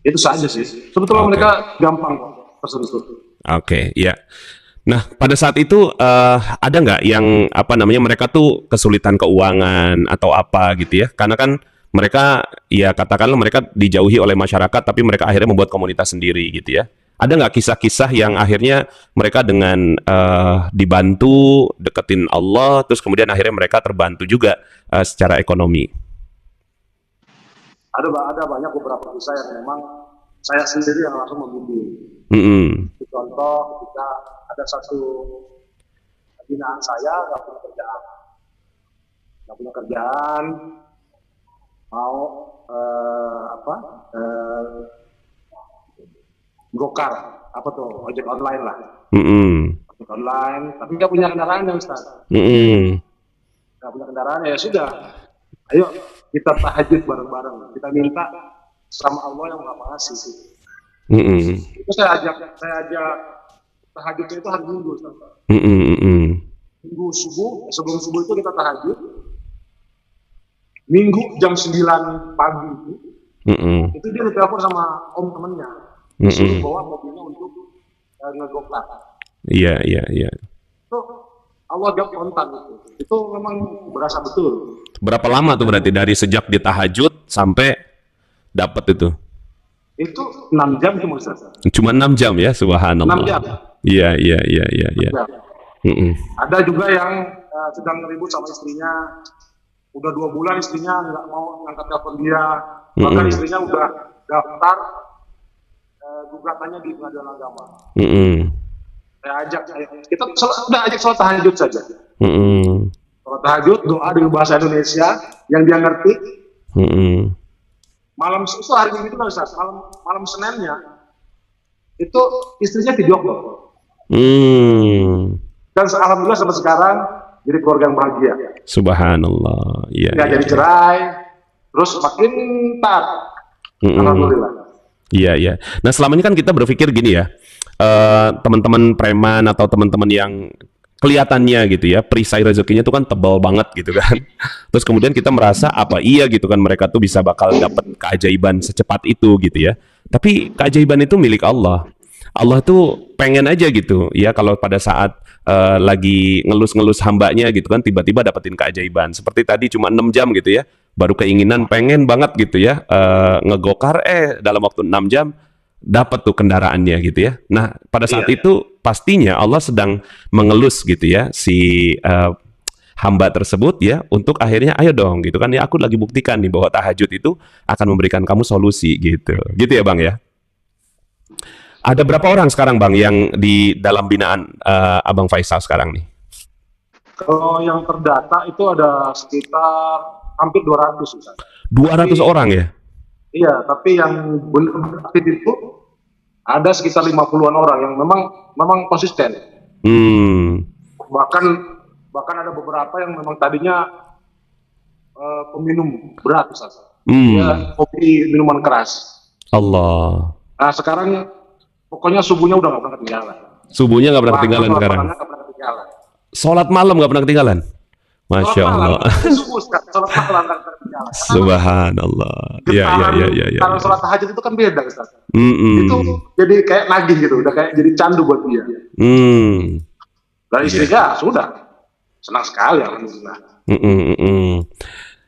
Itu saja sih. Sebetulnya mereka gampang tersentuh. Oke, ya. Nah, pada saat itu ada nggak yang mereka tuh kesulitan keuangan atau apa gitu ya? Karena kan mereka ya katakanlah mereka dijauhi oleh masyarakat, tapi mereka akhirnya membuat komunitas sendiri gitu ya. Ada nggak kisah-kisah yang akhirnya mereka dengan dibantu deketin Allah, terus kemudian akhirnya mereka terbantu juga secara ekonomi? Ada banyak beberapa kisah yang memang saya sendiri yang langsung membimbing. Contoh ketika ada satu binaan saya nggak punya kerjaan, mau gokar apa tuh ojek online lah, ojek online, tapi nggak punya kendaraan ya Ustaz. Nggak punya kendaraan ya sudah, ayo kita tahajud bareng-bareng, kita minta sama Allah yang Maha Pengasih. Itu saya ajak tahajudnya itu hari Minggu Ustaz. Minggu subuh, sebelum subuh itu kita tahajud. Minggu jam 9 pagi itu dia ditelepon sama om temennya, disuruh bawa mobilnya untuk ngegokar. Iya. Itu Allah jawab kontan itu memang berasa betul. Berapa lama tuh berarti dari sejak ditahajud sampai dapat itu? Itu 6 jam cuma Ustaz. Cuma 6 jam ya, subhanallah. 6 jam. Iya. Ada juga yang sedang ribut sama istrinya, udah 2 bulan istrinya nggak mau ngangkat telepon dia, bahkan istrinya udah daftar gugatannya di pengadilan agama. Saya ajak, kita udah ajak sholat tahajud saja. Sholat tahajud, doa dengan bahasa Indonesia yang dia ngerti. Malam itu hari Minggu itu kan Ustaz, malam Seninnya itu istrinya video call. Dan alhamdulillah sampai sekarang jadi keluarga yang bahagia. Subhanallah. Iya. Nggak jadi cerai, terus makin taat. Alhamdulillah. Iya. Nah selama ini kan kita berpikir gini ya, teman-teman preman atau teman-teman yang kelihatannya gitu ya, perisai rezekinya tuh kan tebal banget gitu kan. Terus kemudian kita merasa apa iya gitu kan mereka tuh bisa bakal dapat keajaiban secepat itu gitu ya. Tapi keajaiban itu milik Allah. Allah tuh pengen aja gitu ya kalau pada saat lagi ngelus-ngelus hambanya gitu kan tiba-tiba dapetin keajaiban. Seperti tadi cuma 6 jam gitu ya. Baru keinginan pengen banget gitu ya ngegokar dalam waktu 6 jam dapat tuh kendaraannya gitu ya. Nah, pada saat itu pastinya Allah sedang mengelus gitu ya si hamba tersebut ya untuk akhirnya ayo dong gitu kan ya aku lagi buktikan nih bahwa tahajud itu akan memberikan kamu solusi gitu. Gitu ya, Bang ya. Ada berapa orang sekarang Bang yang di dalam binaan Abang Faisal sekarang nih? Kalau yang terdata itu ada sekitar hampir 200. 200 orang ya? Iya, tapi yang benar-benar aktif itu ada sekitar 50-an orang yang memang konsisten. bahkan ada beberapa yang memang tadinya peminum berat, Ustaz. Hmm. Ya, kopi, minuman keras. Allah. Nah sekarang pokoknya subuhnya udah nggak pernah ketinggalan. Subuhnya nggak pernah ketinggalan sekarang. Nggak pernah ketinggalan. Sholat malam nggak pernah ketinggalan. Masya Allah. Subuh, sholat malam nggak pernah ketinggalan. Subhanallah. Ya. Kalau sholat tahajud itu kan beda, Ustaz. Itu jadi kayak nagih gitu, udah kayak jadi candu buat dia. Dan istrinya sudah senang sekali, alhamdulillah.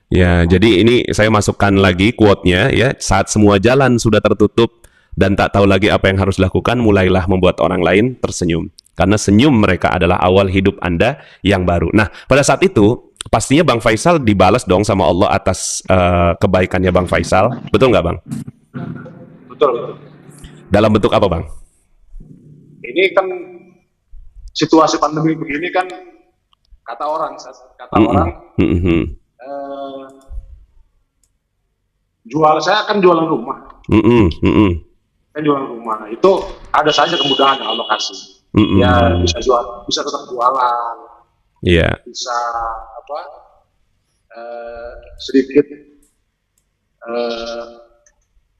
Ya, jadi ini saya masukkan lagi quote-nya ya, saat semua jalan sudah tertutup dan tak tahu lagi apa yang harus dilakukan, mulailah membuat orang lain tersenyum. Karena senyum mereka adalah awal hidup Anda yang baru. Nah, pada saat itu pastinya Bang Faisal dibalas dong sama Allah atas kebaikannya Bang Faisal. Betul nggak, Bang? Betul. Dalam bentuk apa, Bang? Ini kan situasi pandemi begini kan, kata orang saya akan jualan rumah. Saya jualan rumah. Itu ada saja kemudahan yang Allah kasih. Ya bisa tetap jualan. Iya. Bisa sedikit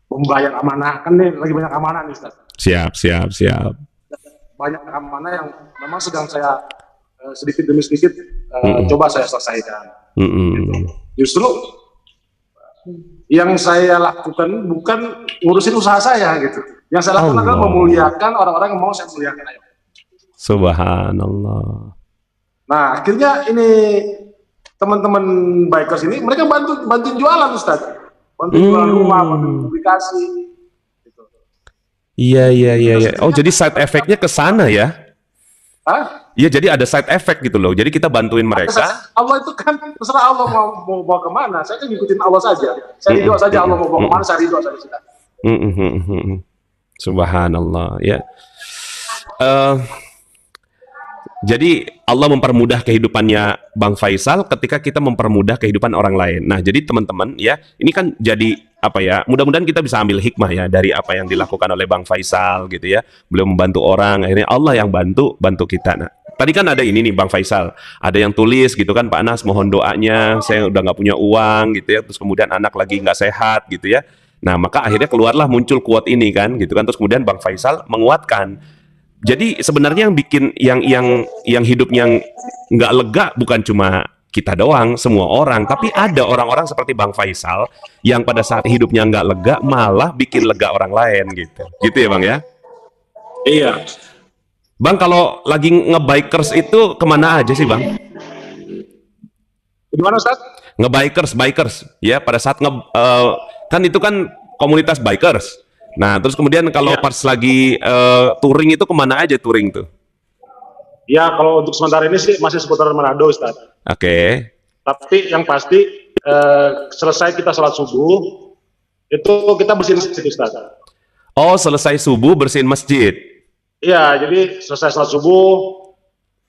membayar amanah, kan nih lagi banyak amanah nih, Ustaz. Siap. Banyak amanah yang memang sedang saya sedikit demi sedikit coba saya selesaikan. Gitu. Justru yang saya lakukan bukan ngurusin usaha saya gitu. Yang saya lakukan adalah memuliakan orang-orang yang mau saya muliakan. Subhanallah. Nah, akhirnya ini teman-teman bikers ini mereka bantuin jualan, Ustaz. Bantuin jualan rumah, bantuin publikasi. Gitu. Iya. Oh, jadi side effect-nya ke sana ya? Hah? Iya, jadi ada side effect gitu loh. Jadi kita bantuin mereka. Allah itu kan terserah Allah mau bawa kemana. Saya kan ngikutin Allah saja. Saya ridho saja, Allah mau bawa kemana, saya ridho saja sudah. Subhanallah ya. Jadi Allah mempermudah kehidupannya Bang Faisal ketika kita mempermudah kehidupan orang lain. Nah, jadi teman-teman ya, ini kan jadi apa ya? Mudah-mudahan kita bisa ambil hikmah ya dari apa yang dilakukan oleh Bang Faisal gitu ya. Beliau membantu orang, akhirnya Allah yang bantu kita. Nah, tadi kan ada ini nih Bang Faisal, ada yang tulis gitu kan, Pak Nas mohon doanya, saya udah nggak punya uang gitu ya, terus kemudian anak lagi nggak sehat gitu ya. Nah, maka akhirnya keluarlah muncul quote ini kan gitu kan, terus kemudian Bang Faisal menguatkan. Jadi sebenarnya yang bikin yang hidupnya nggak lega bukan cuma kita doang, semua orang, tapi ada orang-orang seperti Bang Faisal yang pada saat hidupnya nggak lega malah bikin lega orang lain gitu ya Bang ya? Iya. Bang, kalau lagi nge-bikers itu kemana aja sih Bang? Gimana Ustaz? Nge-bikers ya, pada saat kan itu kan komunitas bikers. Nah, terus kemudian kalau pas lagi touring itu kemana aja touring tuh? Ya, kalau untuk sementara ini sih masih seputar Manado, Ustaz. Oke. Tapi yang pasti selesai kita sholat subuh, itu kita bersihin masjid, Ustaz. Oh, selesai subuh bersihin masjid? Iya, jadi selesai sholat subuh,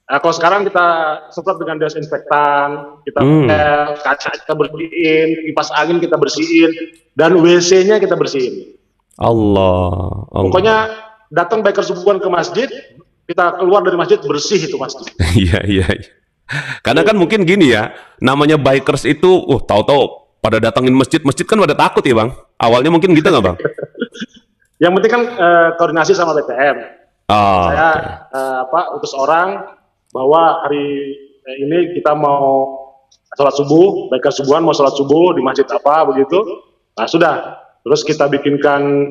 kalau sekarang kita semprot dengan desinfektan, kita kaca kita bersihin, kipas angin kita bersihin, dan WC-nya kita bersihin. Allah. Pokoknya datang biker subuhan ke masjid, kita keluar dari masjid bersih itu masjid. Iya. Karena kan mungkin gini ya, namanya bikers itu, tahu-tahu pada datangin masjid kan pada takut ya Bang. Awalnya mungkin gitu nggak Bang? Yang penting kan koordinasi sama BTM. Saya utus orang bahwa hari ini kita mau sholat subuh, biker subuhan mau sholat subuh di masjid apa begitu. Nah sudah. Terus kita bikinkan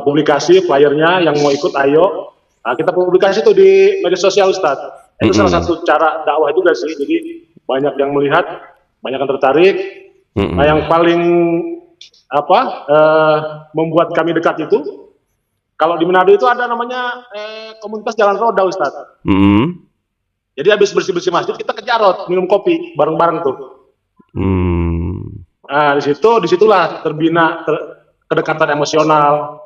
publikasi flyernya, yang mau ikut ayo. Nah, kita publikasi itu di media sosial Ustaz. Itu salah satu cara dakwah juga sih. Jadi banyak yang melihat, banyak yang tertarik. Nah, yang paling membuat kami dekat itu, kalau di Manado itu ada namanya komunitas jalan roda Ustaz. Jadi habis bersih-bersih masjid kita ke Jarot minum kopi bareng-bareng tuh. Nah, disitulah terbina kedekatan emosional,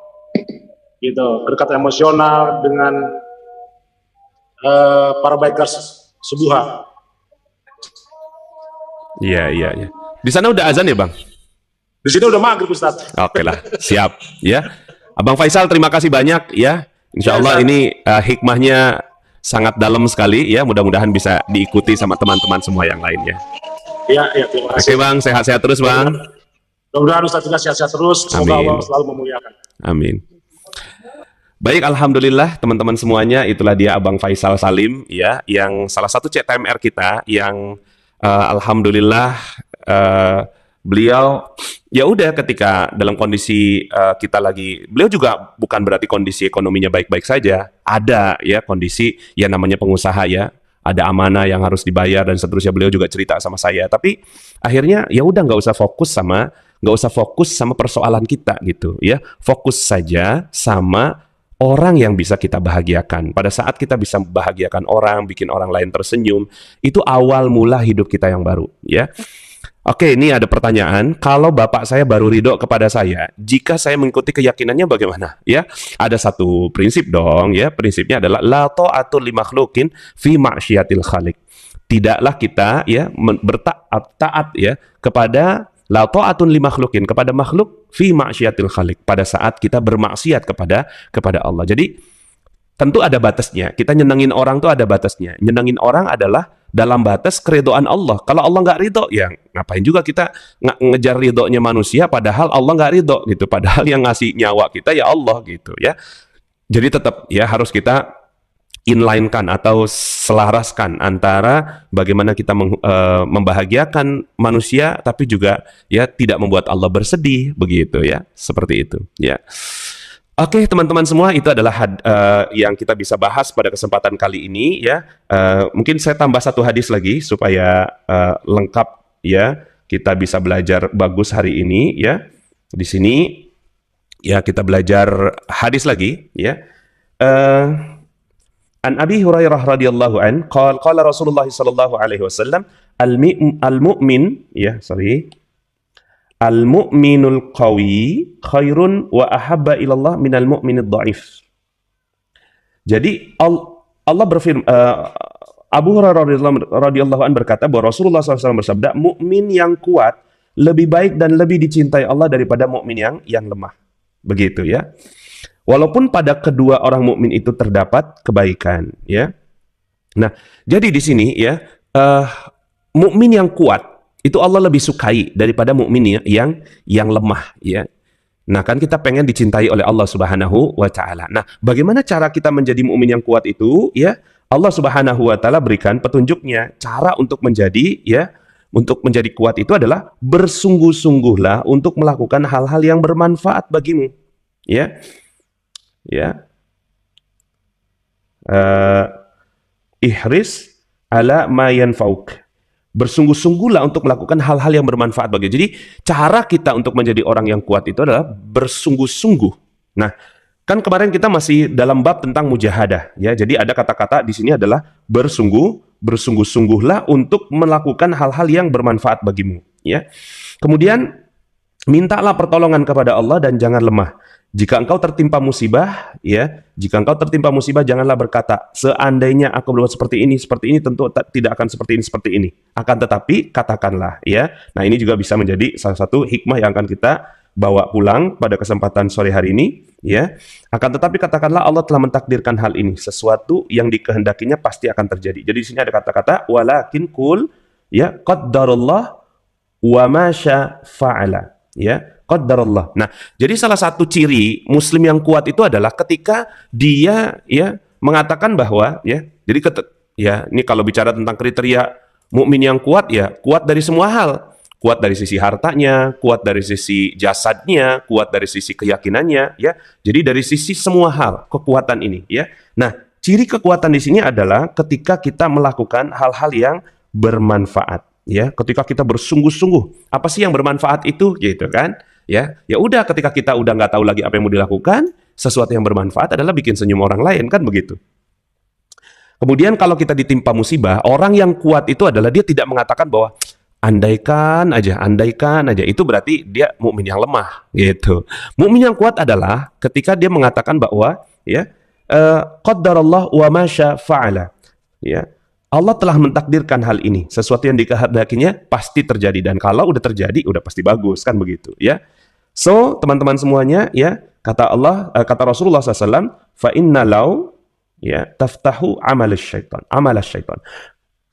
gitu, kedekatan emosional dengan para bikers subuha. Iya. Di sana udah azan ya Bang? Di sini udah maghrib Ustaz. Oke lah, siap ya. Abang Faisal terima kasih banyak ya. Insya Allah ini hikmahnya sangat dalam sekali ya. Mudah-mudahan bisa diikuti sama teman-teman semua yang lainnya. Ya, terima Oke kasih. Bang, sehat-sehat terus Bang. Mudah-mudahan Ustaz juga sehat-sehat terus. Semoga Amin. Allah selalu memuliakan. Amin. Baik, alhamdulillah teman-teman semuanya, itulah dia Abang Faisal Salim ya, yang salah satu CTMR kita yang alhamdulillah beliau ya udah ketika dalam kondisi kita lagi, beliau juga bukan berarti kondisi ekonominya baik-baik saja, ada ya kondisi ya namanya pengusaha ya, ada amanah yang harus dibayar dan seterusnya. Beliau juga cerita sama saya, tapi akhirnya ya udah nggak usah fokus sama persoalan kita gitu ya, fokus saja sama orang yang bisa kita bahagiakan. Pada saat kita bisa bahagiakan orang, bikin orang lain tersenyum, itu awal mula hidup kita yang baru ya. Oke, ini ada pertanyaan. Kalau bapak saya baru ridho kepada saya, jika saya mengikuti keyakinannya bagaimana? Ya, ada satu prinsip dong. Ya, prinsipnya adalah la ta'atu li makhluqin fi ma'syiatil khaliq. Tidaklah kita ya taat ya kepada la ta'atun li makhluqin, kepada makhluk fi ma'syiatil khaliq, pada saat kita bermaksiat kepada Allah. Jadi tentu ada batasnya. Kita nyenengin orang tuh ada batasnya. Nyenengin orang adalah dalam batas keridhaan Allah. Kalau Allah nggak ridho, ya ngapain juga kita ngejar ridhonya manusia, padahal Allah nggak ridho gitu. Padahal yang ngasih nyawa kita ya Allah gitu ya. Jadi tetap ya harus kita inline-kan atau selaraskan antara bagaimana kita membahagiakan manusia, tapi juga ya tidak membuat Allah bersedih, begitu ya, seperti itu ya. Oke, teman-teman semua, itu adalah yang kita bisa bahas pada kesempatan kali ini ya. Mungkin saya tambah satu hadis lagi supaya lengkap ya, kita bisa belajar bagus hari ini ya. Di sini ya kita belajar hadis lagi ya. An Abi Hurairah radhiyallahu an qala Rasulullah sallallahu alaihi wasallam al-mu'min ya al-mu'minul qawi khairun wa ahabba ilallah minal mu'minid dhaif. Jadi Allah berfirman, Abu Hurairah radhiyallahu an berkata bahwa Rasulullah SAW bersabda, mukmin yang kuat lebih baik dan lebih dicintai Allah daripada mukmin yang lemah. Begitu ya. Walaupun pada kedua orang mukmin itu terdapat kebaikan, ya. Nah, jadi di sini ya, mukmin yang kuat itu Allah lebih sukai daripada mukmin yang lemah, ya. Nah, kan kita pengen dicintai oleh Allah Subhanahu wa taala. Nah, bagaimana cara kita menjadi mukmin yang kuat itu, ya? Allah Subhanahu wa taala berikan petunjuknya. Cara untuk menjadi kuat itu adalah bersungguh-sungguhlah untuk melakukan hal-hal yang bermanfaat bagimu, ya. Ihris ala ma yanfauk. Bersungguh-sungguhlah untuk melakukan hal-hal yang bermanfaat bagi. Jadi cara kita untuk menjadi orang yang kuat itu adalah bersungguh-sungguh. Nah, kan kemarin kita masih dalam bab tentang mujahadah, ya. Jadi ada kata-kata di sini adalah bersungguh-sungguhlah untuk melakukan hal-hal yang bermanfaat bagimu, ya. Kemudian mintalah pertolongan kepada Allah dan jangan lemah. Jika engkau tertimpa musibah, ya, janganlah berkata, seandainya aku berbuat seperti ini, tentu tidak akan seperti ini. Akan tetapi katakanlah, ya. Nah, ini juga bisa menjadi salah satu hikmah yang akan kita bawa pulang pada kesempatan sore hari ini, ya. Akan tetapi katakanlah Allah telah mentakdirkan hal ini, sesuatu yang dikehendakinya pasti akan terjadi. Jadi di sini ada kata-kata walakin kul, ya, qaddarullah wa ma syaa fa'ala, ya. Qaddarullah. Nah, jadi salah satu ciri muslim yang kuat itu adalah ketika dia ya mengatakan bahwa ya, jadi ini kalau bicara tentang kriteria mukmin yang kuat, ya kuat dari semua hal. Kuat dari sisi hartanya, kuat dari sisi jasadnya, kuat dari sisi keyakinannya, ya. Jadi dari sisi semua hal kekuatan ini, ya. Nah, ciri kekuatan di sini adalah ketika kita melakukan hal-hal yang bermanfaat, ya. Ketika kita bersungguh-sungguh. Apa sih yang bermanfaat itu, gitu kan? Ya udah, ketika kita udah nggak tahu lagi apa yang mau dilakukan, sesuatu yang bermanfaat adalah bikin senyum orang lain, kan begitu. Kemudian kalau kita ditimpa musibah, orang yang kuat itu adalah dia tidak mengatakan bahwa andaikan aja, itu berarti dia mukmin yang lemah, gitu. Mukmin yang kuat adalah ketika dia mengatakan bahwa ya qaddarallah wa ma syaa fa'ala, ya. Allah telah mentakdirkan hal ini, sesuatu yang dikehendakinya pasti terjadi, dan kalau udah terjadi udah pasti bagus, kan begitu, ya. So, teman-teman semuanya, ya, kata Rasulullah SAW, fa inna law ya, taftahu amal syaitan.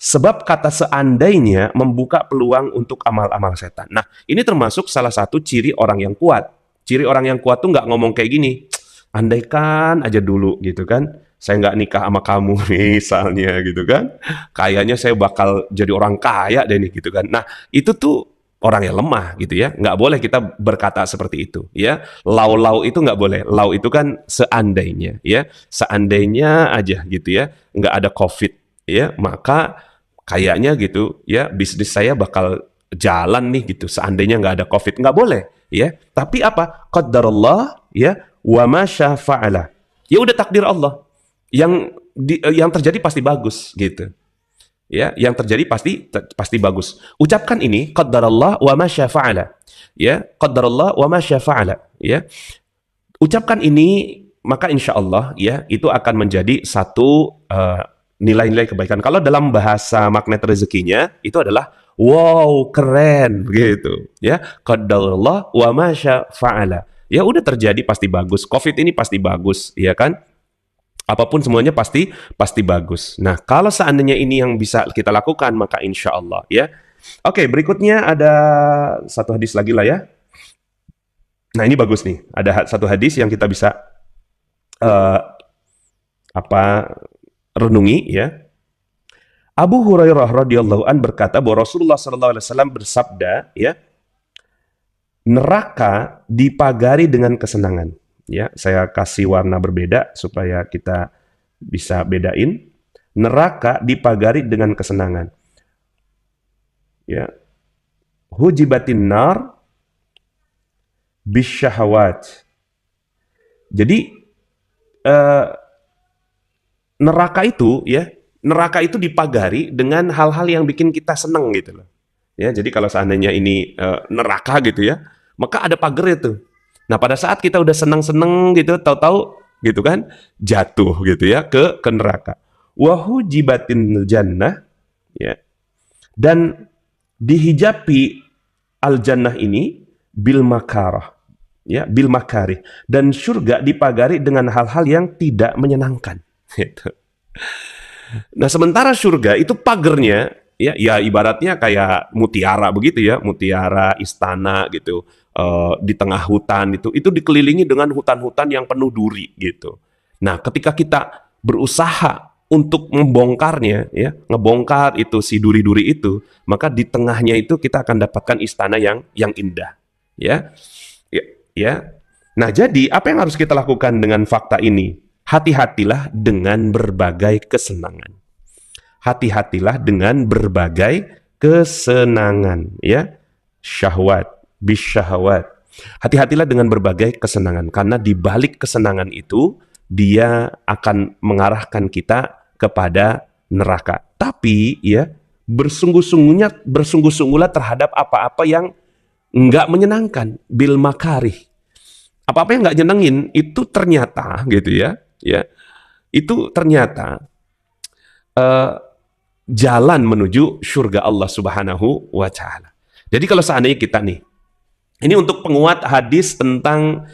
Sebab kata seandainya membuka peluang untuk amal-amal setan. Nah, ini termasuk salah satu ciri orang yang kuat. Ciri orang yang kuat tuh nggak ngomong kayak gini, andaikan aja dulu gitu kan, saya nggak nikah sama kamu misalnya gitu kan, kayaknya saya bakal jadi orang kaya deh nih gitu kan. Nah, itu tuh orang yang lemah gitu ya. Nggak boleh kita berkata seperti itu ya. Lau itu nggak boleh. Lau itu kan seandainya ya. Seandainya aja gitu ya, nggak ada COVID ya, maka kayaknya gitu ya, bisnis saya bakal jalan nih gitu, seandainya nggak ada COVID. Nggak boleh ya. Tapi apa? Qaddarullah ya, wa ma syaa fa'ala. Ya udah takdir Allah. Yang terjadi pasti bagus gitu. Ya, yang terjadi pasti bagus. Ucapkan ini, qaddarullah wa ma syaa fa'ala. Ya, qaddarullah wa ma syaa fa'ala. Ya. Ucapkan ini, maka insya Allah ya, itu akan menjadi satu nilai-nilai kebaikan. Kalau dalam bahasa magnet rezekinya itu adalah wow, keren gitu ya. Qadarullah wa ma syaa fa'ala. Ya udah terjadi pasti bagus. Covid ini pasti bagus, ya kan? Apapun semuanya pasti bagus. Nah, kalau seandainya ini yang bisa kita lakukan, maka insya Allah ya. Oke, berikutnya ada satu hadis lagi lah ya. Nah, ini bagus nih. Ada satu hadis yang kita bisa renungi ya. Abu Hurairah radhiyallahu an berkata bahwa Rasulullah sallallahu alaihi wasallam bersabda ya, neraka dipagari dengan kesenangan. Ya, saya kasih warna berbeda supaya kita bisa bedain. Neraka dipagari dengan kesenangan. Ya. Hujibatin nar bisyahawat. Jadi neraka itu dipagari dengan hal-hal yang bikin kita senang gitu loh. Ya, jadi kalau seandainya ini neraka gitu ya, maka ada pagar itu. Nah, pada saat kita udah senang-senang gitu, tahu-tahu gitu kan, jatuh gitu ya ke neraka. Wa hujibatin jannah ya. Dan dihijabi al-jannah ini bil makarah. Ya, bil makarih. Dan surga dipagari dengan hal-hal yang tidak menyenangkan. Gitu. Nah, sementara surga itu pagernya ya ibaratnya kayak mutiara begitu ya, mutiara istana gitu. Di tengah hutan itu dikelilingi dengan hutan-hutan yang penuh duri gitu. Nah, ketika kita berusaha untuk membongkarnya ya, ngebongkar itu si duri-duri itu, maka di tengahnya itu kita akan dapatkan istana yang indah ya. Ya. Nah, jadi apa yang harus kita lakukan dengan fakta ini? Hati-hatilah dengan berbagai kesenangan. Hati-hatilah dengan berbagai kesenangan ya. Syahwat, bisyahwat. Hati-hatilah dengan berbagai kesenangan, karena di balik kesenangan itu dia akan mengarahkan kita kepada neraka. Tapi ya, bersungguh-sungguhlah terhadap apa-apa yang enggak menyenangkan, bil makarih. Apa-apa yang enggak nyenengin itu ternyata gitu ya, itu ternyata jalan menuju surga Allah Subhanahu wa taala. Jadi kalau seandainya kita nih, ini untuk penguat hadis tentang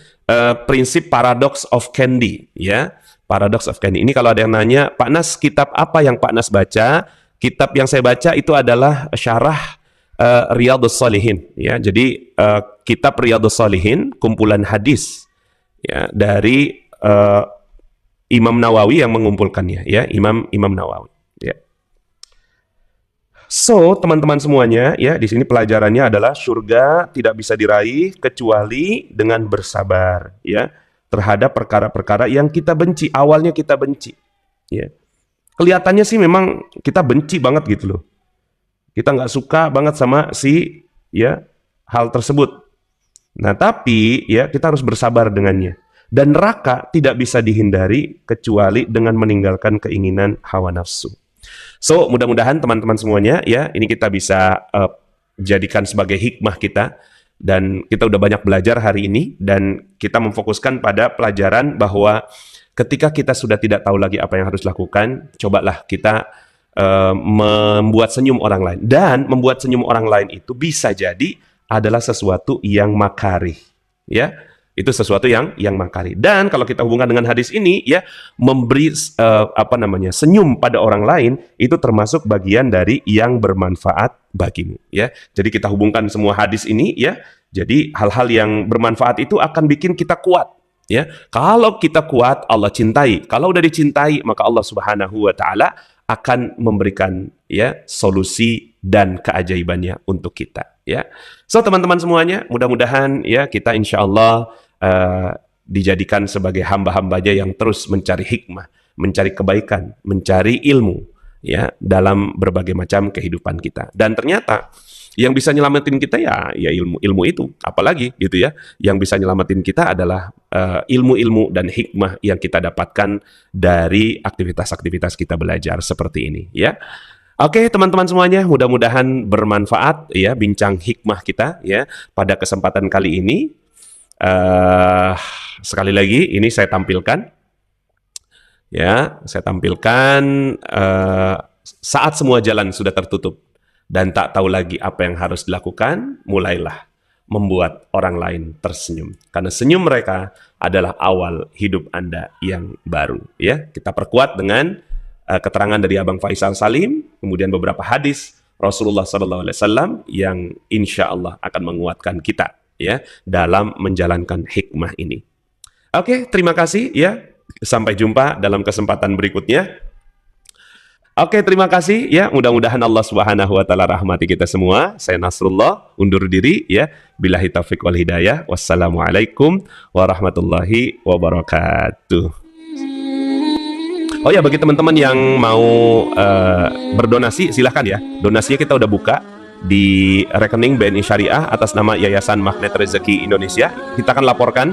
prinsip paradox of candy ya. Paradox of candy. Ini kalau ada yang nanya, Pak Nas, kitab apa yang Pak Nas baca? Kitab yang saya baca itu adalah syarah Riyadhus Shalihin ya. Jadi kitab Riyadhus Shalihin kumpulan hadis ya dari Imam Nawawi yang mengumpulkannya ya, Imam Nawawi ya. So, teman-teman semuanya ya, di sini pelajarannya adalah surga tidak bisa diraih kecuali dengan bersabar ya terhadap perkara-perkara yang kita benci. Awalnya kita benci ya. Kelihatannya sih memang kita benci banget gitu loh. Kita nggak suka banget sama si ya hal tersebut. Nah, tapi ya kita harus bersabar dengannya. Dan neraka tidak bisa dihindari kecuali dengan meninggalkan keinginan hawa nafsu. So, mudah-mudahan teman-teman semuanya ya, ini kita bisa jadikan sebagai hikmah kita. Dan kita udah banyak belajar hari ini, dan kita memfokuskan pada pelajaran bahwa ketika kita sudah tidak tahu lagi apa yang harus lakukan, cobalah kita membuat senyum orang lain. Dan membuat senyum orang lain itu bisa jadi adalah sesuatu yang makarih. Ya, Itu sesuatu yang makari. Dan kalau kita hubungkan dengan hadis ini, ya, memberi senyum pada orang lain itu termasuk bagian dari yang bermanfaat bagimu, ya. Jadi kita hubungkan semua hadis ini, ya. Jadi hal-hal yang bermanfaat itu akan bikin kita kuat, ya. Kalau kita kuat, Allah cintai. Kalau udah dicintai, maka Allah Subhanahu wa taala akan memberikan, ya, solusi dan keajaibannya untuk kita, ya. So teman-teman semuanya, mudah-mudahan, ya, kita insya Allah dijadikan sebagai hamba-hambanya yang terus mencari hikmah, mencari kebaikan, mencari ilmu, ya, dalam berbagai macam kehidupan kita. Dan ternyata yang bisa nyelamatin kita ya ilmu itu, apalagi gitu ya. Yang bisa nyelamatin kita adalah ilmu-ilmu dan hikmah yang kita dapatkan dari aktivitas-aktivitas kita belajar seperti ini, ya. Oke, teman-teman semuanya, mudah-mudahan bermanfaat, ya, bincang hikmah kita, ya, pada kesempatan kali ini. Sekali lagi ini saya tampilkan, ya, saat semua jalan sudah tertutup dan tak tahu lagi apa yang harus dilakukan, mulailah membuat orang lain tersenyum, karena senyum mereka adalah awal hidup Anda yang baru, ya. Kita perkuat dengan keterangan dari Abang Faisal Salim, kemudian beberapa hadis Rasulullah SAW yang insya Allah akan menguatkan kita, ya, dalam menjalankan hikmah ini. Oke, terima kasih, ya. Sampai jumpa dalam kesempatan berikutnya. Oke, terima kasih, ya. Mudah-mudahan Allah Subhanahu wa taala rahmati kita semua. Saya Nasrullah undur diri, ya. Billahi taufiq wal hidayah. Wassalamualaikum warahmatullahi wabarakatuh. Oh ya, bagi teman-teman yang mau berdonasi, silahkan, ya. Donasinya kita udah buka di rekening BNI Syariah atas nama Yayasan Magnet Rezeki Indonesia. Kita akan laporkan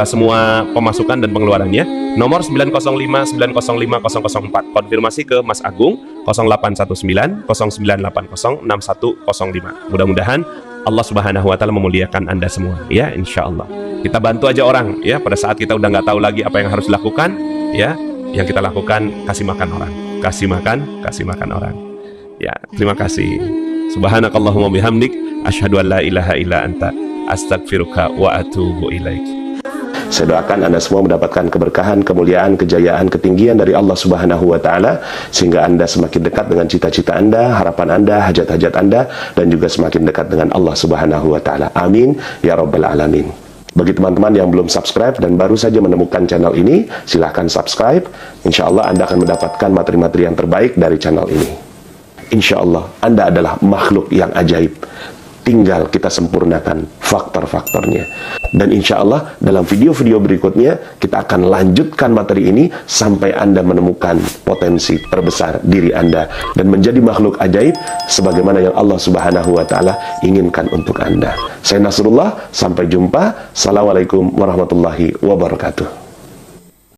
semua pemasukan dan pengeluarannya. Nomor 905-905-004. Konfirmasi ke Mas Agung 0819-0980-6105. Mudah-mudahan Allah Subhanahu wa taala memuliakan Anda semua, ya, insya Allah. Kita bantu aja orang, ya, pada saat kita udah nggak tahu lagi apa yang harus dilakukan, ya. Yang kita lakukan, kasih makan orang. Kasih makan orang. Ya, terima kasih. Subhanakallahumma bihamdik, asyhadu an la ilaha illa anta, astaghfiruka wa atubu ilaik. Saya doakan Anda semua mendapatkan keberkahan, kemuliaan, kejayaan, ketinggian dari Allah Subhanahu wa taala, sehingga Anda semakin dekat dengan cita-cita Anda, harapan Anda, hajat-hajat Anda, dan juga semakin dekat dengan Allah Subhanahu wa taala. Amin ya rabbal alamin. Bagi teman-teman yang belum subscribe dan baru saja menemukan channel ini, silahkan subscribe. Insya Allah Anda akan mendapatkan materi-materi yang terbaik dari channel ini. Insya Allah Anda adalah makhluk yang ajaib. Tinggal kita sempurnakan faktor-faktornya. Dan insya Allah dalam video-video berikutnya kita akan lanjutkan materi ini sampai Anda menemukan potensi terbesar diri Anda dan menjadi makhluk ajaib sebagaimana yang Allah Subhanahu wa taala inginkan untuk Anda. Saya Nasrullah, sampai jumpa. Assalamualaikum warahmatullahi wabarakatuh.